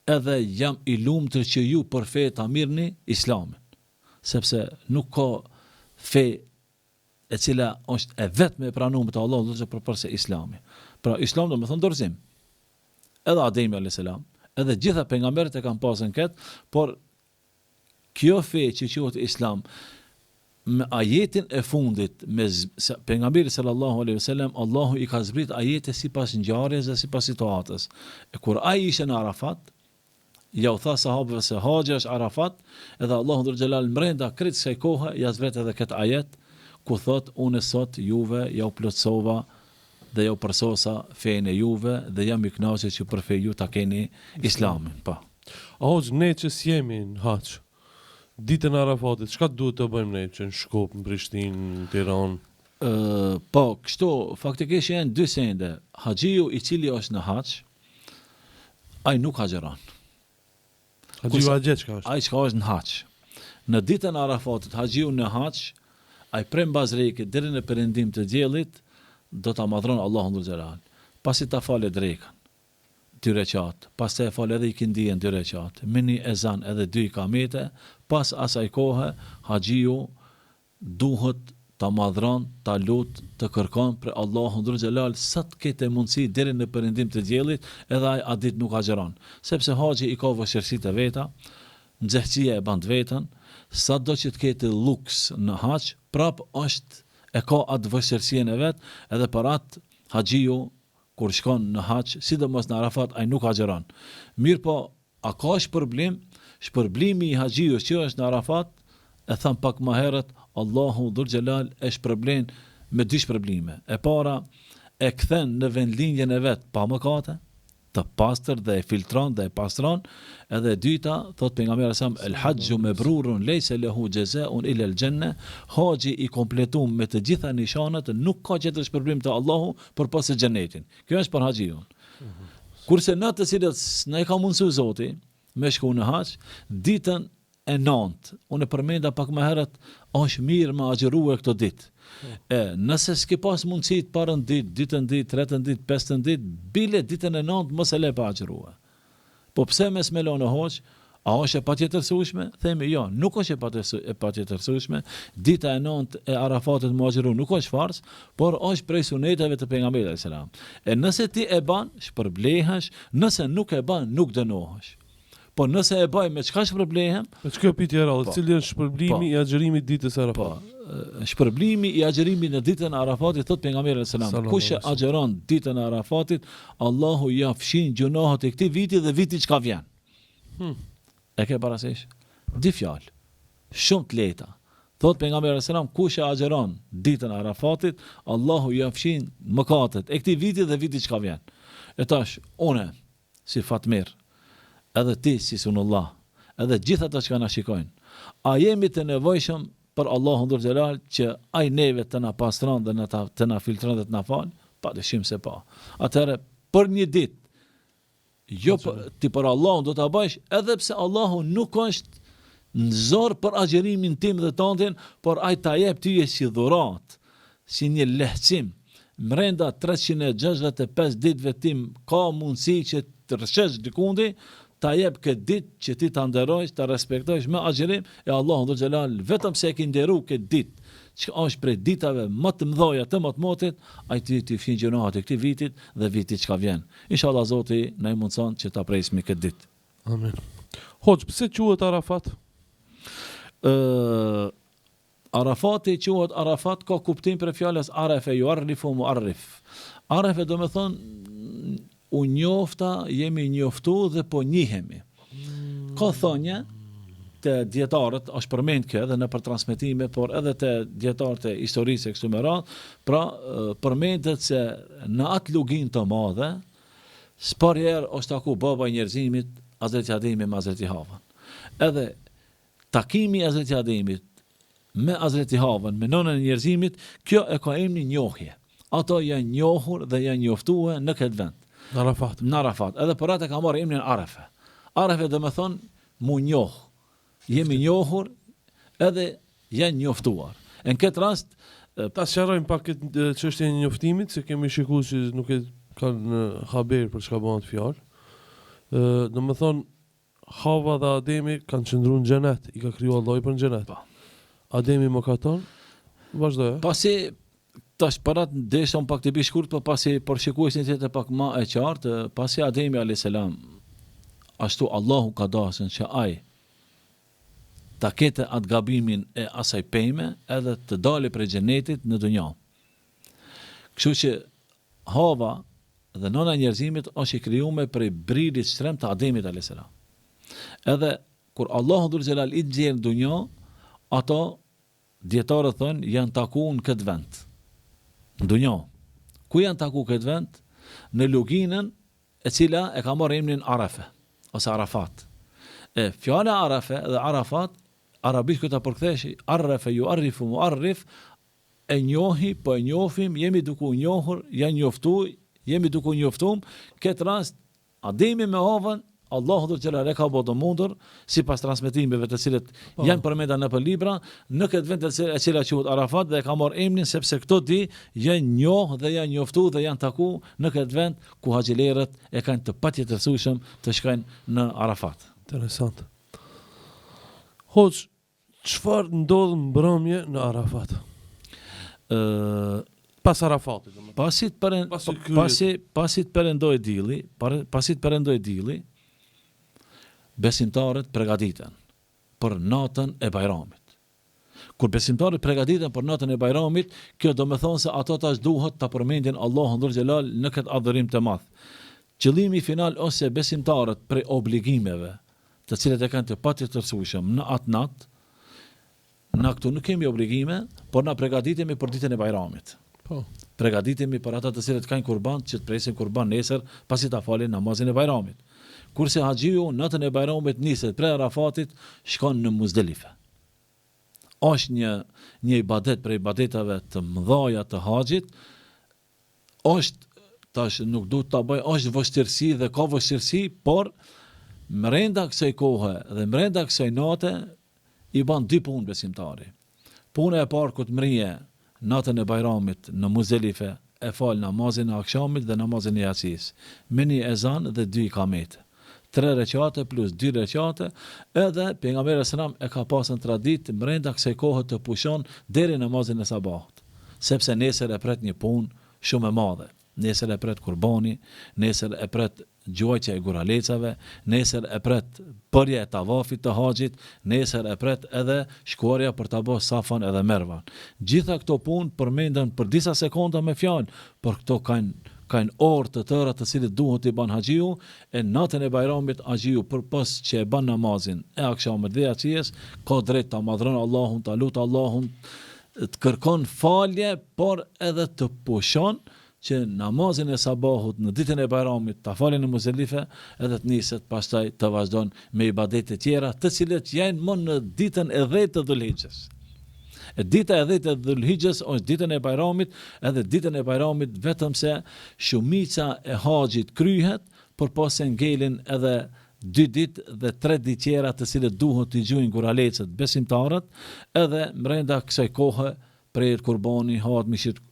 S3: Edhe jam i lumtur që ju për fe ta mirni Islamin, sepse nuk ka fe e cila është e vetme e pranuar te Allahu dhe përse Islami. Pra Islam do të thonë dorëzim. Edhe Ademi alayhis salam, edhe gjitha pejgamberët e kanë pasën këtë, por kjo fe që quhet Islam me ajetin e fundit me pejgamberi sallallahu alaihi wasallam, Allahu i ka zbrit ajete sipas ngjarjes dhe sipas situatës. E kur ai ishte në Arafat, ja u tha sahabëve se haxhi është Arafat, edhe Allahu Dhul Jalal mrenda krejt kësaj kohe ja zbret edhe këtë ajet ku thot unë sot juve ja u plotësova dhe ja u përsosa fenë e juve dhe jam i kënaqur që për fe ju ta keni Islamin. Po.
S2: Hoxh, ne që jemi në haxh, ditën e Arafatit, çka duhet të bëjmë ne që në Shkup, në Prishtinë, në Tiranë?
S3: Po, kështu faktikisht janë dy sende. Haxhiu i cili është në haxh, ai nuk haxheron.
S2: Haxhiu çka është?
S3: Ai çka është në haxh. Në ditën e Arafatit, haxhiu në haxh, ai prem bazreke deri në perëndim të diellit, do ta madhron Allahun Dhul Jalal. Pasi ta falë drekën, 2 rekat, pastaj e falë edhe ikindien 2 rekat, me një ezan edhe 2 ikamete, pas asaj kohe haxhiu duhet ta madhron, ta lut, të kërkon për Allahun dhul xhelal sa të ketë mundësi deri në perëndim të diellit, edhe ai atë ditë nuk agjeron, sepse haxhi i ka vështirësitë e veta, nxehtësia e bën vetën, sado që të ketë luks në hax, prap është e ka atë vështirësinë e vet, edhe për atë haxhiu kur shkon në hax, sidomos në Arafat, ai nuk agjeron. Mirë po, a ka shpërblim? Shpërblimi i haxhiut që është në Arafat, e tham pak më herët, Allahu dhul xhelal e shpërblen me dy shpërblime. E para, e kthen në vendlinjen e vet pa mëkate, të pastër dhe e filtron dhe e pastron, edhe e dyta, thot pejgamberi sa el hajju mebrurun laysa lahu jazaa'un ila al janna, haxhi i kompletuar me të gjitha nishanat, nuk ka tjetër shpërblim te Allahu përpas se xhenetin. Kjo është për haxhiun. Kurse në të cilët na i ka mundsuar Zoti me shku në hax, ditën e 9, unë përmenda pak më herët, është mirë me agjërue këto ditë. Nëse s'ke pas mundësi të parën ditë, ditën ditë, tretën ditë, pestën ditë, bile ditën e 9 mos e le pa agjërue. Po pse me smelo në hoq, a është e patjetërsueshme? Themi jo, nuk është e patjetërsueshme. Dita e 9 e Arafatit më agjëru nuk është fars, por është prej suneteve të pejgamberit selam. Nëse ti e ban, shpërblehesh, nëse nuk e ban, nuk dënohesh. Po nëse e baj me çka shpërblehem?
S2: Me çka pyetje rradh, cili është shpërblimi i agjërimit ditës së Arafatit?
S3: Shpërblimi i agjërimit në ditën e Arafatit, thot pejgamberi selam, kush e agjeron ditën e Arafatit, Allahu ja fshin gjunohat e këtij viti dhe viti çka vjen. E ke parasysh? Di fjalë. Shumë të lehta. Thot pejgamberi selam, kush e agjeron ditën e Arafatit, Allahu ja fshin mëkatet e këtij viti dhe viti çka vjen. E tash, une si Fatmir, edhe ti si sunullah, edhe gjithë ata që na shikojnë, a jemi të nevojshëm për Allahun dhul xhelal që ai neve të na pastron dhe të na filtron dhe të na fal? Padyshim se po. Atëherë për një ditë, jo ti për Allahun do ta bësh, edhe pse Allahu nuk është në zor për agjerimin tim dhe tëndin, por ai ta jep tyje si dhurat, si një lehtësim. Mrenda 365 ditëve tim ka mundësi që të rrshesh dikundi, ta jep këtë ditë që ti ta nderojsh, ta respektojsh me agjerim, e Allahu dhul xhelal vetëm se e ke nderu këtë ditë, që është prej ditave më të mëdha të motit, ai ti fshin gjunohat e këtij vitit dhe vitit që vjen. Inshallah Zoti na i mundson që ta presim këtë ditë.
S2: Amen. Hoxh, pse quhet Arafat?
S3: Arafati quhet Arafat ka kuptim për fjalës arafe yu'arrifu mu'arrif. Arafe do me thonë u njofta, jemi njoftu dhe po njihemi. Ka thonje të dietarët, është përmend kjo edhe në për transmetime, por edhe të dietarët e historisë e kështu me radhë, pra përmendet se në atë lugin të madhe, s'parjer është taku baba i njerëzimit, Hazreti Ademi me Hazreti Havën. Edhe takimi i Hazreti Ademit me Hazreti Havën, me nënën e njerëzimit, kjo e ka emrin njohje. Ato janë njohur dhe janë njoftuar në këtë vend.
S2: Në Arafat.
S3: Në Arafat. Edhe për atë ka marrë emrin Arafe. Arafe do me thonë mu njoh. Jemi njohur edhe janë njoftuar. Në këtë rast,
S2: ta sqarojmë pak këtë çështje e njoftimit, se kemi shikuar që nuk e kanë haber për çka bëhet fjalë. Do me thonë, Hava dhe Ademi kanë qëndruar në xhenet, i ka krijuar Allahu për në xhenet. Ademi mëkaton, vazhdoja.
S3: Pasi tash parat deshon pak të bëj shkurt, por pasi për shikuesin tjetër pak më e qartë, pasi Ademi alayhis salam, ashtu Allahu ka dashur që ai ta ketë atë gabimin e asaj pejme edhe të dalë prej xhenetit në dunjë. Kështu që Hava dhe nëna e njerëzimit është i krijuar prej brilit shtrem të Ademit alayhis salam. Edhe kur Allahu dhul xhelal i nxjerr në dunjë, ato dietarët thonë janë takuar në këtë vend. Në dunjë. Ku janë takuar këtë vend? Në luginën e cila e ka marrë emrin Arafe ose Arafat. Fjala Arafe dhe Arafat arabisht ta përkthesh Arafe yu'arrifu mu'arrif, e njohi, po e njohim, jemi duke u njohur, janë njoftuar, jemi duke u njoftuar. Këtë rast Ademi me Havën, Allahu dhul xhelal e ka bërë mundur, sipas transmetimeve të cilët janë përmendur në libra, në këtë vend e cila quhet Arafat dhe ka marrë emrin sepse këto di janë njoh dhe janë njoftuar dhe janë taku në këtë vend ku haxhilerët e kanë të patjetërsueshëm të shkojnë në Arafat.
S2: Interesant. Hoxh, çfarë ndodh mbrëmje në Arafat? Pas Arafatit.
S3: Pasit perëndoi dilli, besimtarët përgatiten për natën e Bajramit. Kur besimtarët përgatiten për natën e Bajramit, kjo do me thonë se ato tash duhet ta përmendin Allahun dhul xhelal në këtë adhurim të madh. Qëllimi final ose besimtarët për obligimeve, të cilat e kanë të patjetërsueshëm në atë natë, na këtu nuk kemi obligime, por na përgatitemi për ditën e Bajramit.
S2: Po.
S3: Përgatitemi për ata të cilët kanë kurban, që të presin kurban nesër pasi ta falin namazin e Bajramit. Kurse haxhiu natën e Bajramit niset prej Arafatit, shkon në Muzdelife. Është një ibadet për ibadetave të mëdha të haxhit, është tash nuk duhet ta bëj, është vështirësi dhe ka vështirësi, por brenda kësaj kohe dhe brenda kësaj nate i ban dy punë besimtari. Puna e parë kur të mrije natën e Bajramit në Muzdelife, e fal namazin e akşamit dhe namazin e yatsis, me një ezan dhe 2 ikamete. 3 recate plus 2 recate, edhe pejgamberi sallam e ka pasën traditë brenda kësaj kohe të pushon deri namazin e sabahut, sepse nesër e pret një punë shumë e madhe. Nesër e pret kurbani, nesër e pret gjuajtja e guralecave, nesër e pret përja e tavafit të haxhit, nesër e pret edhe shkuarja për ta bërë Safan edhe Mervan. Gjitha këto punë përmenden për disa sekonda me fjalë, por këto kanë orë të tëra të cilët duhet i ban haxhiu, e natën e Bajramit haxhiu përpos që e ban namazin e akşamit dhe yatsis, ka drejt ta madhron Allahun, ta lut Allahun, të kërkon falje, por edhe të pushon që namazin e sabahut në ditën e Bajramit ta falin në Muzdelife, edhe të niset pastaj të vazhdon me ibadete tjera, të cilët janë më në ditën e 10 të Dhulhijhes. Dita e 10 të Dhulhijhes është ditën e Bajramit, edhe ditën e Bajramit vetëm se shumica e haxhit kryhet, por pas se ngelin edhe 2 ditë dhe 3 ditë tjera të cilët duhet të gjujnë guralecët besimtarët, edhe brenda kësaj kohe prej kurbani, hahet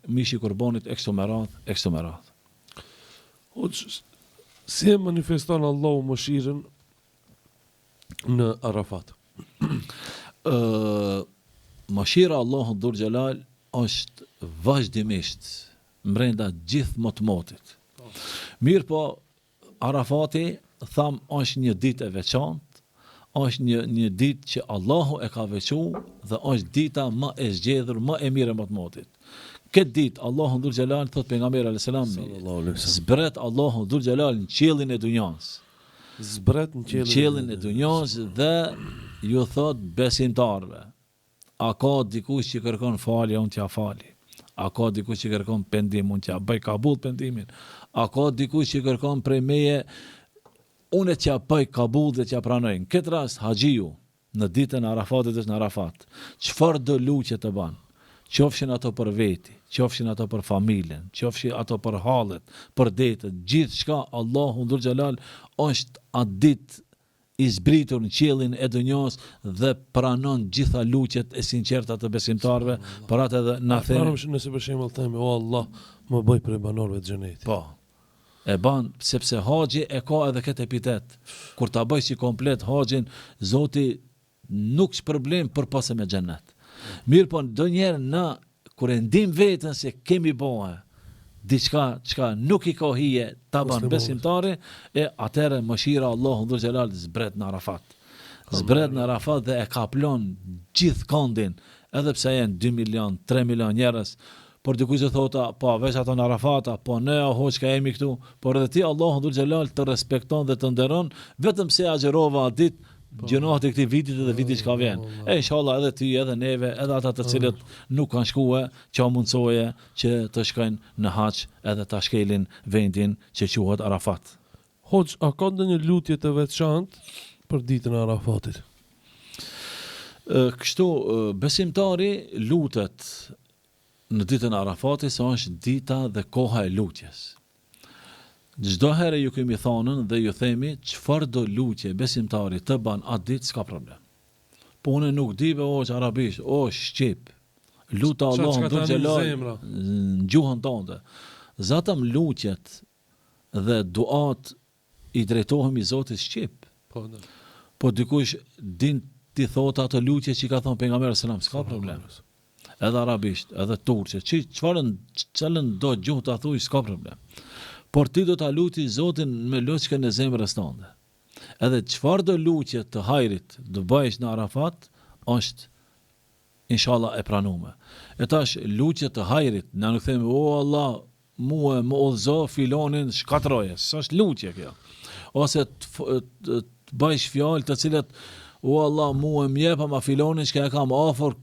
S3: mishi kurbanit ekso me radh.
S2: Si e manifeston Allahu mëshirën në Arafat?
S3: Mëshira Allahu dhul xhelal është vazhdimisht brenda gjithë motmotit. Mirë po, Arafati tham është një ditë e veçantë, është një ditë që Allahu e ka veçuar dhe është dita më e zgjedhur, më e mirë e motmotit. Këtë ditë Allahu dhul xhelal, thot pejgamberi alayhis salam, zbret Allahu dhul xhelal në qiellin e dunjas.
S2: Zbret në
S3: qiellin e dunjas dhe ju thot besimtarve: a ka dikush që kërkon falje, unë t'ja fali. A ka dikush që kërkon pendim, unë t'ja bëj kabull pendimin. A ka dikush që kërkon prej meje, unë t'ja bëj kabull dhe t'ja pranoj. Në këtë rast haxhiu në ditën e Arafatit është në Arafat. Çfarë do luçe të ban? Qofshin ato për veti, qofshin ato për familjen, qofshin ato për hallet, për detët, gjithçka Allahu dhul xhelal është atë ditë i zbritur në qiellin e dunjos dhe pranon gjitha luqet e sinqerta të besimtarve, për atë edhe na thënë.
S2: Nëse për shembull themi, o Allah, më bëj prej banorëve të xhenetit.
S3: Po. E ban sepse haxhi e ka edhe këtë epitet. Kur ta bëj si komplet haxhin, Zoti nuk shpërblen përpos me xhenet. Mirë po ndonjëherë na kur e ndim veten se kemi bëhe diçka çka nuk i ka hije ta ban besimtari, e atëherë mëshira Allahu dhul xhelal zbret në Arafat. Zbret në Arafat dhe e kaplon gjithë kondin, edhe pse janë 2 milion, 3 milion njerëz. Por dikush e thota, po veç ato në Arafata, po ne aho që jemi këtu, por edhe ti Allahu dhul xhelal të respekton dhe të nderon, vetëm se agjerova atë ditë gjënohat e këtij vitit dhe vitit që ka vjen. Inshallah edhe ty, edhe neve, edhe ata të cilët nuk kanë shkuar, që mundsoje që të shkojnë në hax edhe ta shkelin vendin që quhet Arafat.
S2: Hoxh, a ka ndonjë lutje të veçantë për ditën e Arafatit?
S3: Kështu besimtari lutet në ditën e Arafatit, se është dita dhe koha e lutjes. Çdo herë ju kemi thonën dhe ju themi çfarë do lutje besimtari të ban atë ditë, s'ka problem. Po unë nuk di be arabisht, shqip. Luta Allahun dhul xhelal në gjuhën tonë. Zatëm lutjet dhe duat i drejtohemi Zotit shqip. Po dikush din ti thot ato lutje që ka thënë pejgamberi sallallahu alajhi wasallam, s'ka problem. edhe arabisht, edhe turqe, çfarën do gjuhë ta thuj, s'ka problem. Por ti do ta luti Zotin me loçkën e zemrës tënde. Edhe çfarë do lutje të hajrit do bëhesh në Arafat, është inshallah e pranuar. E tash lutje të hajrit, na nuk themi o Allah, mua më udhëzo filonin shkatroje, s'është lutje kjo. Ose të bëjsh fjalë të cilat o Allah, mua më jep ama filonin që e kam afër,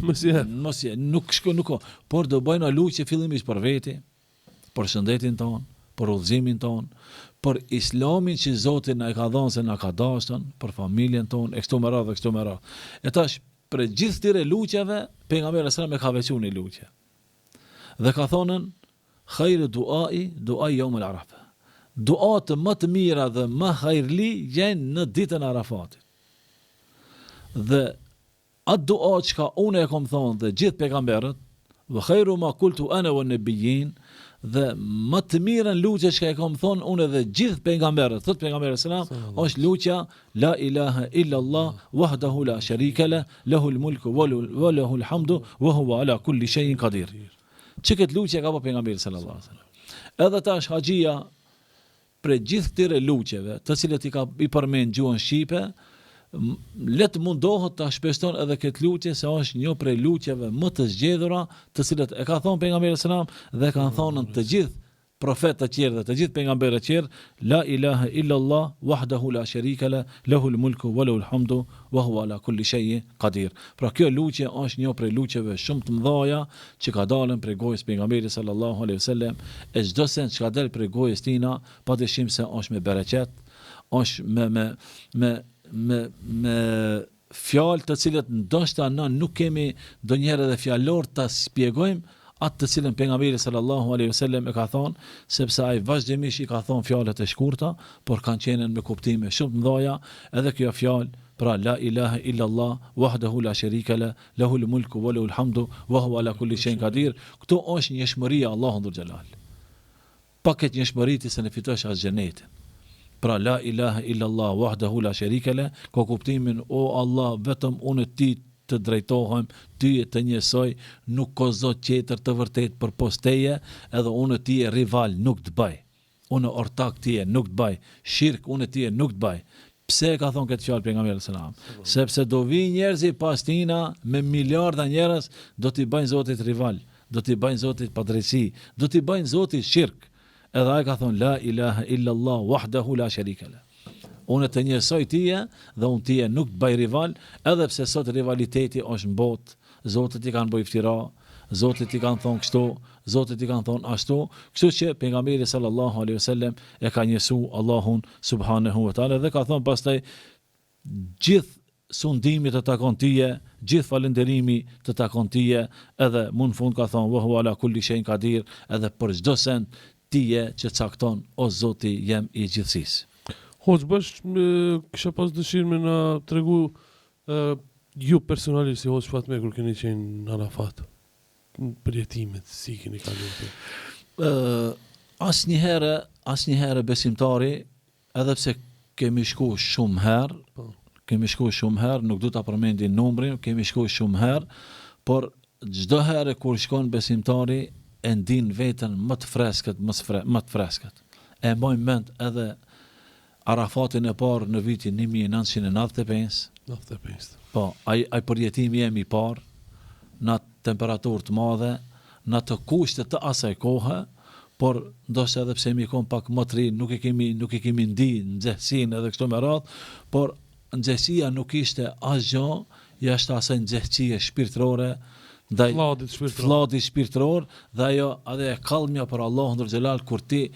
S3: mos nuk, por do bëjnë lutje fillimisht për veti, për shëndetin ton, për udhëzimin ton, për islamin që Zoti na e ka dhënë se na ka dashur, për familjen ton, e kështu me radhë. E tash për gjithë këtyre lutjeve, pejgamberi sallallahu alajhi wasallam e ka veçuar një lutje. Dhe ka thonën khairu duai yawm al-Arafa. Duat më të mira dhe më hajrli janë në ditën e Arafatit. Dhe atë dua që unë e kam thonë dhe gjithë pejgamberët, wa khairu ma qultu ana wan nabiyyin, dhe më të mirën lutje që e kam thonë unë dhe gjithë pejgamberët, thot pejgamberi sallallahu alajhi wasallam, është lutja la ilaha illa Allah wahdahu la sharika la, lahul mulku wa lahul hamdu wa huwa ala kulli shay'in qadir. Çka lutje ka po pejgamberi sallallahu alajhi wasallam. Edhe tash haxhia për gjithë këtyre lutjeve, të cilët i përmend gjuhën shqipe, let mundohet ta shpeston edhe këtë lutje se është një prej lutjeve më të zgjedhura, të cilët e ka thonë pejgamberi sallallahu alajhi wasallam dhe kanë thonë të gjithë profetë të tjerë dhe të gjithë pejgamberët të tjerë, la ilaha illa Allah wahdahu la sharika la, lahul mulku wa lahul hamdu wa huwa ala kulli shay'in qadir. Pra kjo lutje është një prej lutjeve shumë të mëdha që ka dalën prej gojës pejgamberit sallallahu alaihi wasallam, e çdo sen që ka dalë prej gojës tina, padyshim se është me bereqet, është me fjalë të cilët ndoshta na nuk kemi ndonjëherë edhe fjalor ta shpjegojmë atë të cilën pejgamberi sallallahu alaihi wasallam e ka thonë, sepse ai vazhdimisht i ka thonë fjalët e shkurta, por kanë qenë me kuptime shumë të mëdha, edhe kjo fjalë, pra la ilaha illa Allah wahdahu la sharika la, lahul mulku wa lahul hamdu wa huwa ala kulli shay'in qadir. Këto është njëshmëria e Allahut dhul xhelal. Pa këtë njëshmëri ti se ne fitosh as xhenetin. Pra la ilaha illa Allah wahdahu la sharika la, ka kuptimin o Allah, vetëm unë ti të drejtohem, ty e të njësoj, nuk ka zot tjetër të vërtet për posteje, edhe unë ti e rival nuk të baj. Unë ortak ti e nuk të baj. Shirk unë ti e nuk të baj. Pse ka thonë këtë fjalë pejgamberi sallallahu alajhi wasallam? Sepse do vi njerëzi pas tina me miliarda njerëz, do t'i bajnë Zotit rival, do t'i bajnë Zotit padrejsi, do t'i bajnë Zotit shirk. Edhe ai ka thonë la ilaha illa Allah wahdahu la sharika la. Unë të njësoj tije dhe unë tije nuk të baj rival, edhe pse sot rivaliteti është në botë, Zotit i kanë bëj iftira, Zotit i kanë thonë kështu, Zotit i kanë thonë ashtu, kështu që pejgamberi sallallahu alaihi wasallam e ka njësu Allahun subhanahu wa taala dhe ka thonë pastaj gjithë sundimi të takon tije, gjithë falënderimi të takon tije, edhe më në fund ka thonë wa huwa ala kulli shay'in qadir, edhe për çdo send tije që cakton o Zoti jem i gjithësisë.
S2: Hoxh, kisha pas dëshirë me na tregu ju personalisht si Hoxh Fatme kur keni qenë në Arafat, për jetimet, si keni kaluar?
S3: Asnjëherë besimtari, edhe pse kemi shku shumë herë, nuk du ta përmendin numrin, kemi shku shumë herë, por çdo herë kur shkon besimtari e ndin veten më të freskët. E mbajmë mend edhe Arafatin e parë në vitin 1995. Po, ai përjetimi jemi i parë, në temperaturë të madhe, në të kushte të asaj kohe, por ndoshta edhe pse mi kon pak më të ri, nuk i kemi ndi nxehtësinë edhe kështu me radhë, por nxehtësia nuk ishte asgjë jashtë asaj nxehtësie shpirtërore, ndaj fllatit shpirtëror, dhe ajo edhe e kallmja për Allahun dhul xhelal kur ti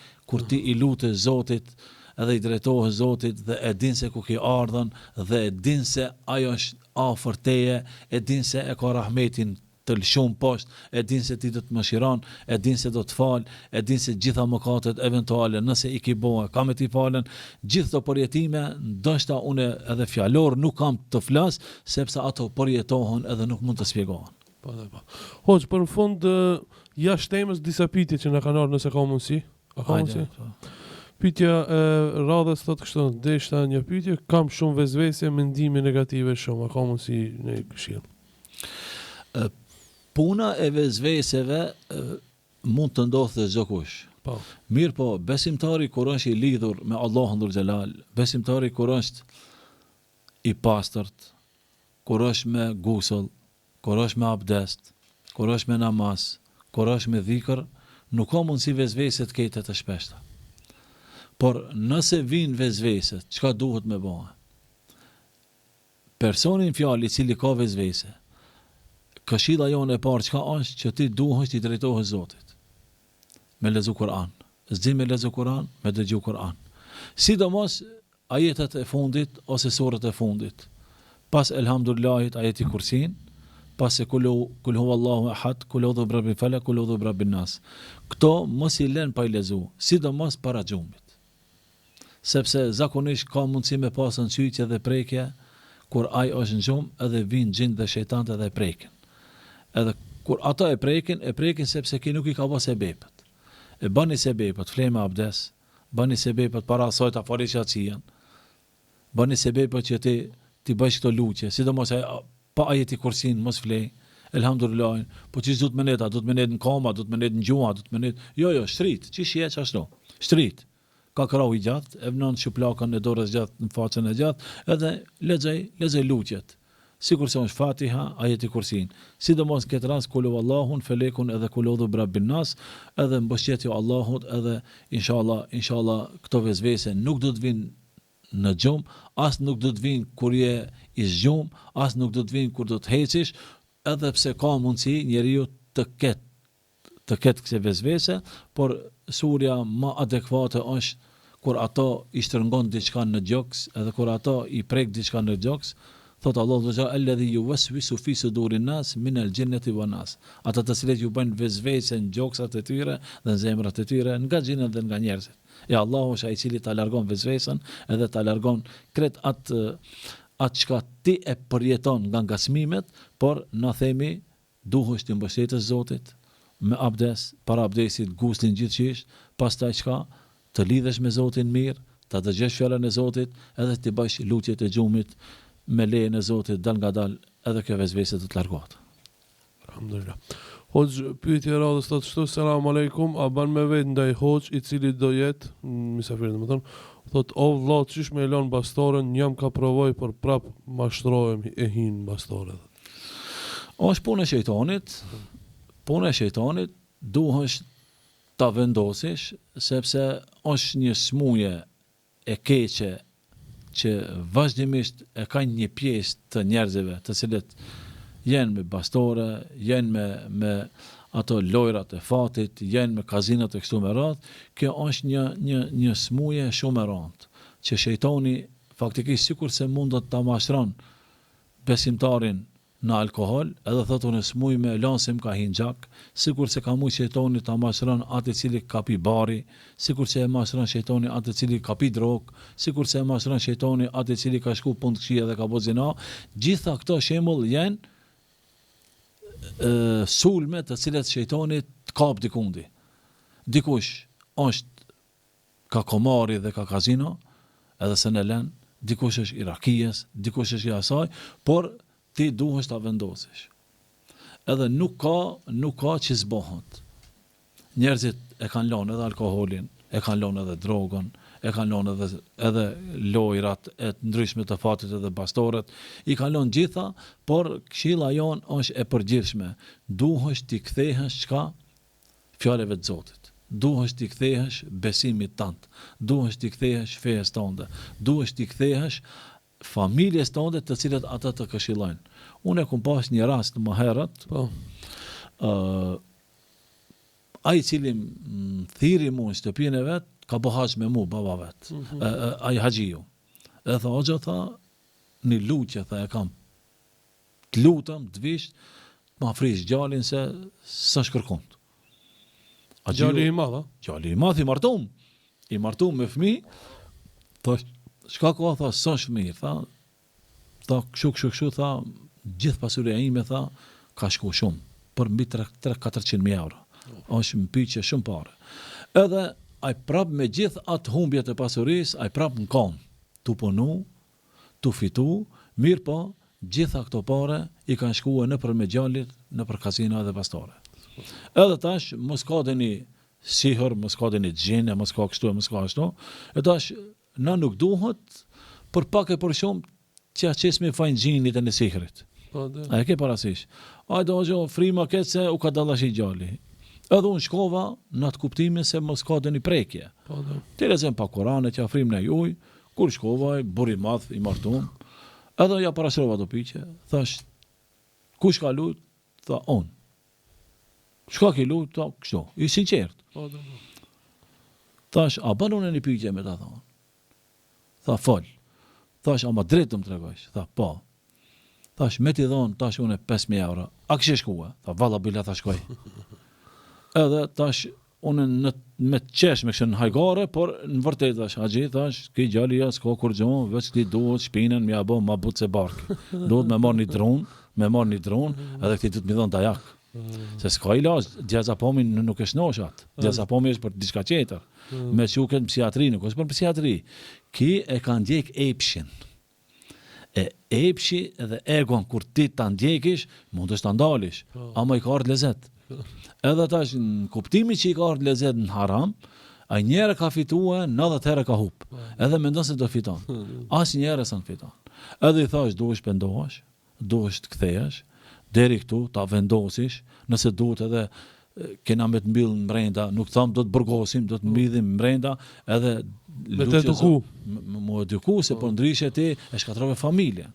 S3: i lutesh Zotit, edhe i drejtohesh Zotit dhe e din se ku ke ardhën dhe e din se ajo është afër teje, e din se e ka rahmetin të lëshuar poshtë, e din se ti do të mëshiron, e din se do të fal, e din se gjitha mëkatet eventuale nëse i ke bëu ka me ti falen. Gjithë këto përjetime ndoshta unë edhe fjalor nuk kam të flas sepse ato përjetohen edhe nuk mund të shpjegohen.
S2: Hoxh, për në fund jashtë temës disa pyetje që na kanë ardhur nëse ka mundësi. A ka mundësi? Pyetja e radhës thotë kështu, deshta një pyetje, kam shumë vezvese, mendime negative shumë, a ka mundësi në këshill?
S3: Puna e vezveseve mund të ndodhë dhe çdo kush.
S2: Po.
S3: Mirë po, besimtari kur është i lidhur me Allahun dhul xhelal, besimtari kur është i pastërt, kur është me gusull, kur është me abdest, kur është me namaz, kur është me dhikr, nuk ka mundësi vezveset kete të shpeshta. Por nëse vinë vezveset, çka duhet me bëhe? Personin fjali i cili ka vezvese, këshilla jonë e parë çka është që ti duhesh të drejtohesh Zotit. Me lezu Kur'an. Zdi me lezu Kur'an, me dëgju Kur'an. Sidomos ajetet e fundit ose surët e fundit. Pas elhamdullahit ajeti kursin, pas se kul huwallahu ahad, kul udhu birabbil falaq, kul udhu birabbin nas. Këto mos i lën pa i lezu, sidomos para xhumit. Sepse zakonisht ka mundësi me pasën syqje dhe prekje, kur ai është në xhum edhe vinë gjin dhe shejtanët edhe prekin. Edhe kur ata e prekin sepse ki nuk i ka bërë sebepet. E bani sebepet, flej me abdes, bani sebepet para asaj ta falësh yatsin. Bani sebepet që ti bësh këto lutje, sidomos pa ajeti kursin mos flej. Elhamdulillah, po çish do të mënet, do të mënet në koma, do të mënet në gjua, do të mënet. Jo, shtrit, çish je ashtu. Shtrit. Ka krau i gjatë, e vënon shuplakën e dorës gjatë në facën e gjatë, edhe lexoj lutjet. Sikur se është Fatiha, ajeti kursin. Sidomos këtë rast kul huwallahun, felekun edhe kul udhu birabbin nas, edhe mbështetje Allahut, edhe inshallah këto vezvese nuk do të vinë në xhum, as nuk do të vinë kur je i zgjum, as nuk do të vinë kur do të hecish, edhe pse ka mundësi njeriu të ketë këse vezvese, por surja më adekuate është kur ato i shtrëngon diçka në gjoks, edhe kur ato i prek diçka në gjoks. Thot Allah dhe gjallë, alladhi yuwaswisu fi sudurin nas min al-jinnati wan nas. Ata të cilët ju bëjnë vezvese në gjoksat e tyre dhe në zemrat e tyre, nga xhinët dhe nga njerëzit. E Allahu është ai i cili ta largon vezvesen edhe ta largon kret atë çka ti e përjeton nga ngasmimet, por na themi duhesh të mbështetësh Zotit me abdes, para abdesit guslin gjithçish, pastaj çka të lidhesh me Zotin mirë, ta dëgjosh fjalën e Zotit, edhe të bësh lutjet e xhumit me lejen e Zotit dal nga dal, edhe kjo vezvese të largohet.
S2: Alhamdulillah. Hoxh, pyetje radhës thotë kështu, selam aleikum, a ban me vetë ndaj hoxh i cili do jetë, mysafir domethënë, thotë o vëlla, çish me lën bastoren, jam ka provoj por prap mashtrohem e hin bastore.
S3: Është punë e shejtanit, duhesh ta vendosish, sepse është një smuje e keqe që vazhdimisht e ka një pjesë të njerëzve të cilët janë me bastore, janë me ato lojrat e fatit, janë me kazinat e kështu me radhë. Kjo është një smuje shumë e rëndë, që shejtani faktikisht sikur se mund të ta mashtron besimtarin në alkohol, edhe thotë unë smuj me lansim ka hin gjak, sikur se ka mujt shejtani ta mashtron atë i cili ka pi bari, sikur se e mashtron shejtani atë i cili ka pi drog, sikur se e mashtron shejtani atë i cili ka shku punë të këqija dhe ka bërë zina. Gjitha këto shembull janë sulme të cilat shejtani të kap dikundi. Dikush është ka komari dhe ka kazino, edhe se në lën, dikush është i rakijës, dikush është i asaj, por ti duhesh ta vendosësh. Edhe nuk ka që zbohet. Njerëzit e kanë lënë edhe alkoolin, e kanë lënë edhe drogën, e kanë lënë edhe lojrat e ndryshme të fatit edhe bastoret, i kanë lënë gjitha, por këshilla jon është e përgjithshme. Duhesh ti kthehesh çka? Fjalëve të Zotit. Duhesh ti kthehesh besimit tant. Duhesh ti kthehesh fesë tënde. Duhesh ti kthehesh familjes tënde të cilët ata të këshillojnë. Unë e kam pas një rast më herët, ai i cili thiri mua në shtëpinë e vet, ka bë haxh me mua baba vet. Ai haxhiu. E tha hoxha, tha, një lutje tha e kam. Të lutem, të vish, ma frish gjalin se sa shkërkon.
S2: Gjali i madh,
S3: Gjali i madh i martum me fëmijë. Thash, çka ka, tha, s'është mirë, tha, kështu, tha, gjithë pasuria ime, tha, ka shku shumë, për mbi 300-400.000 euro. Është më pyetje shumë parë. Edhe ai prap me gjithë atë humbjet e pasurisë, ai prap në kam, tu punu, tu fitu, mirë po, gjitha këto pare i kanë shkuar nëpër me gjallit, nëpër kazina dhe pastore. Edhe tash mos ka deni sihër, mos ka deni xhinë, mos ka kështu, mos ka ashtu. E tash na nuk duhet për pak e për shumë që aqesme fajnë gjinit e në sihrit.
S2: Po, dhe.
S3: A e ke parasysh? Ajde o frima këtë se u ka dallashi gjalli. Edhe unë shkova në atë kuptimin se mos ka deni prekje.
S2: Po, dhe.
S3: Ti lexojmë pa Kur'an që afrim në juj, kur shkova, burri madh i martuar. Edhe ja parashrova do piqe, thash, kush ka lut? Tha, on. Shka ki lut? Tha, kështu, i sinqert.
S2: Po, dhe.
S3: Thash, a ban unë një pyetje me ta thonë? Tha, fol. Thash, a ma drejt të më tregosh? Tha, po. Thash, me ti dhonë, tash unë 5.000 euro. A kështë shkua? Tha, valla bila tha shkoj. Edhe tash, unë me qesh me kështë në hajgare, por në vërtet thash, haxhi, thash, ki gjalli ja s'ka kur gjohën, veç ti duhet shpinën, mi abo ma but se barkë. Duhet me marrë një dron, edhe këti duhet mi dhonë dajak. Se s'ka ilaç, diazapomin nuk e shnosh atë. Diazapomi është për diçka tjetër. Me quket në psiatri, nuk është për psiatri. Ki e ka ndjek epshin. E epshi dhe egon kur ti ta ndjekish, mund është ta ndalish, ama i ka ardhur lezet. Edhe tash në kuptimi që i ka ardhur lezet në haram, ai njëherë ka fituar, 90 herë ka hub. Edhe mendon se do fiton. Asnjëherë s'an fiton. Edhe i thash duhesh pendohesh, duhesh të kthehesh, deri këtu ta vendosish, nëse duhet edhe kena me të mbyll mbrenda, nuk tham do të burgosim, do të mbyllim mbrenda, edhe
S2: Me të eduku.
S3: Mu eduku se po ndryshe ti e shkatrove familje.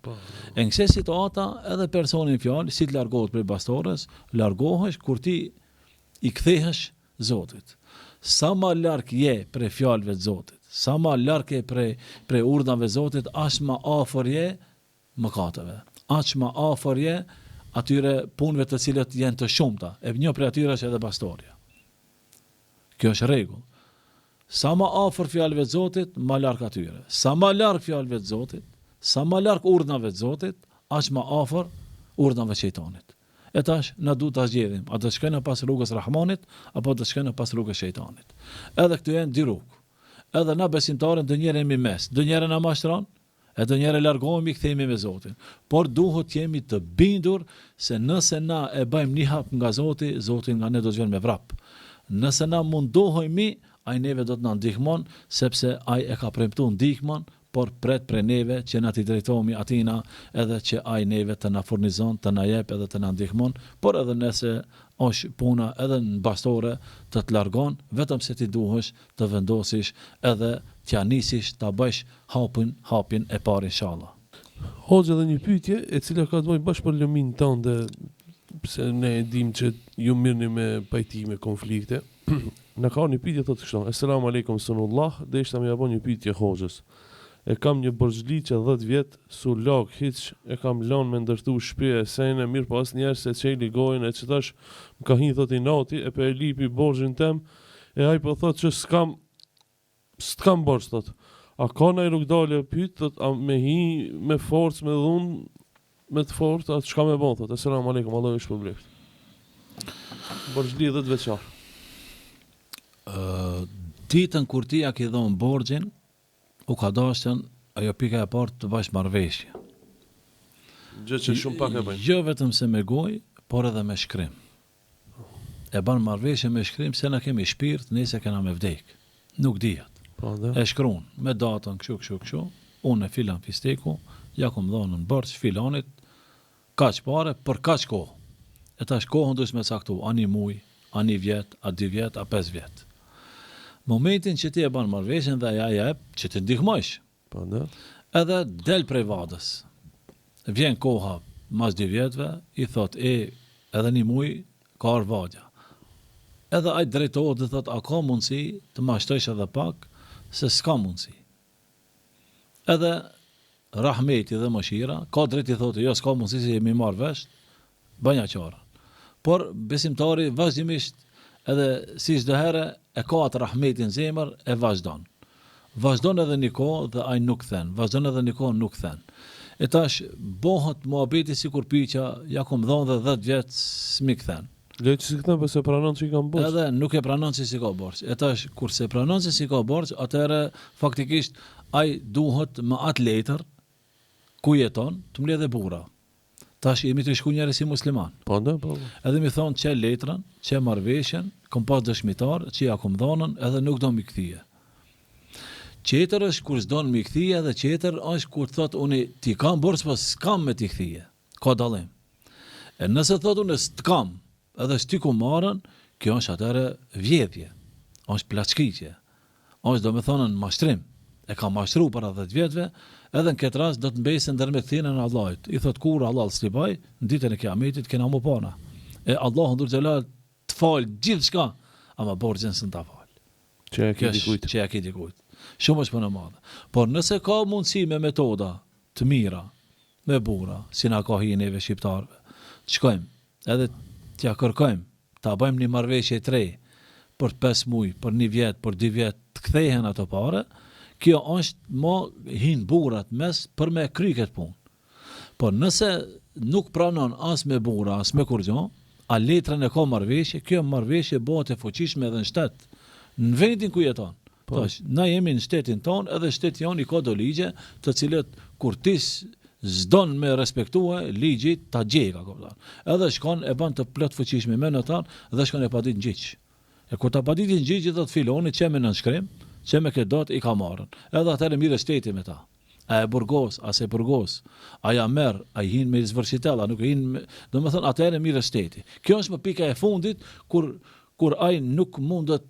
S3: E në këse situata edhe personin fjalë, si të largohet prej bastores, largohesh kur ti i kthehesh Zotit. Sa ma larg je prej fjalëve të Zotit, sa ma larg je prej urdhave të Zotit, aq ma afër je mëkateve. Aq ma afër je atyre punëve të cilët janë të shumta. E një prej atyre është edhe pastoria. Kjo është rregull. Sa ma afër fjalëve të Zotit, ma larg atyre. Sa ma larg fjalëve të Zotit, sa ma larg urdhnave të Zotit, aq ma afër urdhnave të shejtanit. E tash na duhet ta zgjedhim, a do të shkojmë pas rrugës Rahmanit apo do të shkojmë pas rrugës shejtanit. Edhe këtu janë dy rrugë. Edhe na besimtarë ndonjëherë jemi mes, ndonjëherë na mashtron, e ndonjëherë largohemi, kthehemi me Zotin. Por duhet jemi të bindur se nëse na e bëjmë një hap nga Zoti, Zoti nga ne do të vjen me vrap. Nëse na mundohemi, ai neve do të na ndihmon, sepse ai e ka premtuar ndihmën, por pret prej neve që na t'i drejtohemi atina, edhe që ai neve të na furnizon, të na jep edhe të na ndihmon, por edhe nëse është puna edhe në bastore të largon, vetëm se ti duhesh të vendosish edhe t'ja nisish ta bësh hapin e parë inshallah.
S2: Hoxha edhe një pyetje e cila ka të bëjë bashkë për lëmin tënde, pse ne e dim që ju mirëni me pajtime, konflikte. Në ka një pyetje thotë kështu: Asalamu alaykum sunullah, dhe ishta më japon një pyetje hoxhës. E kam një borxhli që 10 vjet su lag hiç e kam lënë me ndërtu shtëpi e sene mirë po asnjëherë se çeli gojën e çtash më ka hin thotë i nati e pe e lipi borxhin tem e ai po thotë që s'kam borxh thotë. A ka ndaj rrugdalë pyet thotë a me hi me forcë me dhun me të fortë atë çka më bën thotë. Asalamu alaykum, Allahu ju shpëlbeft. Borxhli 10 vjeçar.
S3: Ditën kur ti ja ke dhënë borxhin, u ka dashën ajo pika e parë të bash marrëveshje.
S2: Gjë që shumë pak e bëjnë.
S3: Jo vetëm se me gojë, por edhe me shkrim. E ban marrëveshje me shkrim se na kemi shpirt, nëse kena me vdek. Nuk dihet.
S2: Po, dhe.
S3: E shkruan me datën kështu. Unë e filan fisteku, ja kom dhënë në borxh filanit kaq pare për kaq kohë. E tash kohën duhet me caktu, a një muj, a një vjet, a 2 vjet, a 5 vjet. Momentin që ti e ban marrëveshjen dhe ja jep që të ndihmosh.
S2: Po, dhe.
S3: Edhe del prej vadës. Vjen koha mas 2 vjetve, i thot edhe një muj ka arë vadja. Edhe ai drejtohet dhe thot a ka mundësi të mashtosh edhe pak, se s'ka mundësi. Edhe rahmeti dhe mëshira ka drejt i thotë jo s'ka mundësi se jemi marrë vesh, banja qarën. Por besimtari vazhdimisht edhe si çdo herë e ka atë rahmetin zemër e vazhdon. Vazhdon edhe një kohë dhe ai nuk kthen, vazhdon edhe një kohë nuk kthen. E tash bëhet muhabeti sikur pyetja ja kom dhënë dhe 10 vjet s'mi kthen.
S2: Le që si këtën pëse pranon që i kam borç.
S3: Edhe nuk e pranon që si ka borç. E tash kur se pranon që si ka borç, atëherë faktikisht ai duhet me atë letër ku jeton të mbledhë burra. Tash jemi të shku njëri si musliman.
S2: Po nda, po.
S3: Edhe mi thonë që letrën, që marrëveshjen, kom pas dëshmitar, që ja kom dhonën, edhe nuk do mi kthije. Qetër është kur s'don mi kthije, dhe qetër është kur thot unë ti kam borx, po s'kam me ti kthije. Ka dallim. E nëse thot unë s'kam, edhe s'ti ku marrën, kjo është atëre vjedhje, është plaçkitje, është do me thonën mashtrim, e ka mashtru para 10 vjetëve, edhe në këtë rast do të mbesë ndër me këthine në Allahit. I thot kur Allah s'libaj, në ditën e kiametit kena mu pana. E Allah ndur xhelal të falë gjithë shka, ama borxhen së në ta falë.
S2: Që e ki dikujt.
S3: Që e ki dikujt. Shumë është për në madhe. Por nëse ka mundësi me metoda të mira, me bura, si na ka hi neve shqiptarve, të shkojmë, edhe t'ja kërkojmë, ta bëjmë një marrëveshje 3, për 5 muj, për 1 vjet, për 2 vjet, të kthehen ato pare, kjo është më hinë burat mes për me kry këtë punë. Por nëse nuk pranon as me bura, as me kurgjo, a letrën e ka marrëveshje, kjo marrëveshje bëhet e fuqishme edhe në shtet, në vendin ku jeton. Tash, na jemi në shtetin tonë, edhe shteti jonë i ka do ligje, të cilët kur ti s'don me respektue ligjit ta gjeka, kupton. Edhe shkon e bën të plot fuqishme me notar dhe shkon e padit ngjiq. E kur ta padit ngjiq do të filoni që me nënshkrim, që me këtë dot i ka marrën. Edhe atëherë mirë shteti me ta. A e burgos, a se burgos, a ja merr, a i hin me zvërshitella, nuk i hin me, do më thënë atëherë mirë shteti. Kjo është më pika e fundit kur ai nuk mundet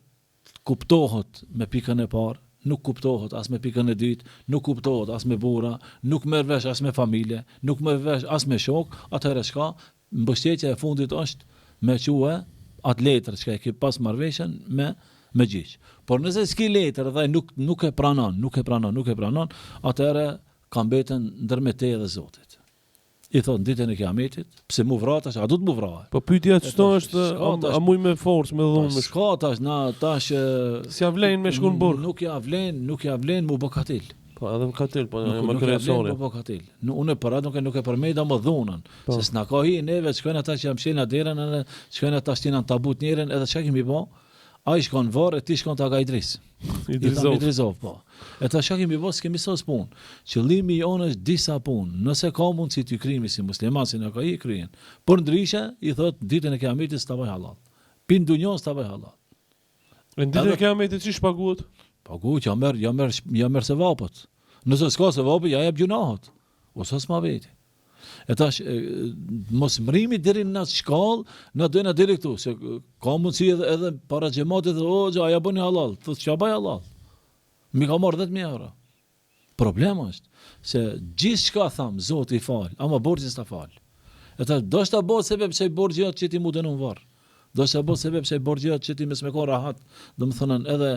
S3: kuptohet me pikën e parë, nuk kuptohet as me pikën e dytë, nuk kuptohet as me burra, nuk merr vesh as me familje, nuk merr vesh as me shok, atëherë shka, mbështetja e fundit është me quhe atë letër që e ki pas marrëveshjen me gjyq. Por nëse s'ki letër dhe nuk e pranon, atëherë ka mbeten ndër me te dhe Zotit. I thot ditën e kiametit, pse mu vratash, a du të mu vrahe?
S2: Po pyetja çto është, a muj me forcë, me dhunë, me
S3: s'ka tash, na tash
S2: si ja vlen me shku në burg.
S3: Nuk ja vlen mu bë katil.
S2: Po edhe më katil, po
S3: Nuk
S2: më
S3: ja
S2: kryesore.
S3: vlen mu bë katil. Unë për atë nuk e përmenda më dhunën, se s'na ka hi neve, shkojnë ata që jam shelna derën, edhe shkojnë ata shtinan tabut njerën, edhe çka kemi bë? Ai shkon varr e ti shkon ta ka Idris. Idrisov, po. E ta shka kemi bë, s'kemi sos punë. Qëllimi jonë është disa punë. Nëse ka mundësi t'y krimi si musliman, si në ka i kryen. Por ndryshe, i thot, ditën e kiametit s'ta vaj halal. Pin dunjon s'ta vaj halal.
S2: Në ditën e kiametit çish paguhet?
S3: Paguhet, ja merr se vapët. Nëse s'ka se vapët, ja jep gjunahët. Ose s'ma veti. E tash, mos mrimi deri në atë shkallë, na dojna deri këtu, se ka mundësi edhe para xhamatit, aja bëni halal, thotë ç'a bëj halal. Mi ka marrë 10.000 euro. Problemi është se gjithçka tham, Zoti i fal, ama borxhi s'ta fal. E tash do shta bëhet sebeb se borxhi jot që ti mu dënon varr. Do shta bëhet sebeb se borxhi jot që ti mes me ka rahat, do të thonë edhe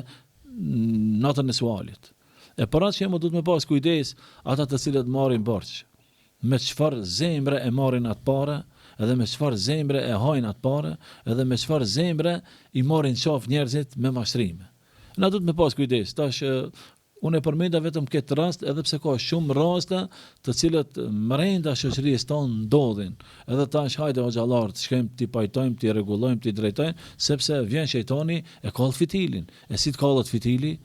S3: natën e sualit. E para që më duhet me pas kujdes ata të cilët marrin borxh. Me çfarë zemre e marrin atë pare, edhe me çfarë zemre e hajnë atë pare, edhe me çfarë zemre i marrin qaf njerëzit me mashtrime. Na duhet me pas kujdes. Tash unë e përmenda vetëm këtë rast, edhe pse ka shumë raste të cilët brenda shoqërisë tonë ndodhin. Edhe tash hajde o xhallar, të shkojmë ti pajtojmë, ti rregullojmë, ti drejtojmë, sepse vjen shejtani e kall fitilin. E si të kallet fitili?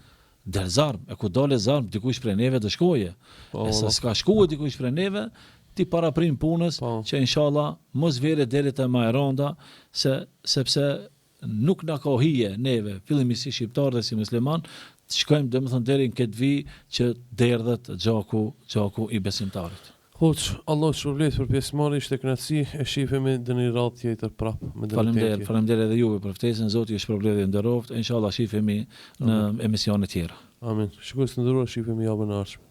S3: Del zarm, e ku dole zarm, dikush prej neve të shkoje. E sa s'ka shkuar dikush prej neve, ti paraprim punës, që inshallah mos vere deri te më e rënda, sepse nuk na ka hije neve, fillimisht si shqiptar dhe si musliman, të shkojmë domethënë deri në këtë vijë që derdhet gjaku i besimtarit.
S2: Hoç, Allah shpërblet për pjesëmarrje, ishte kënaqësi, e shihemi në një radhë tjetër prapë me
S3: Faleminderit edhe juve për ftesën, Zoti ju shpërblet dhe nderoft, inshallah shihemi në emisione tjera.
S2: Amin. Shikues të nderuar, shihemi javën e ardhshme.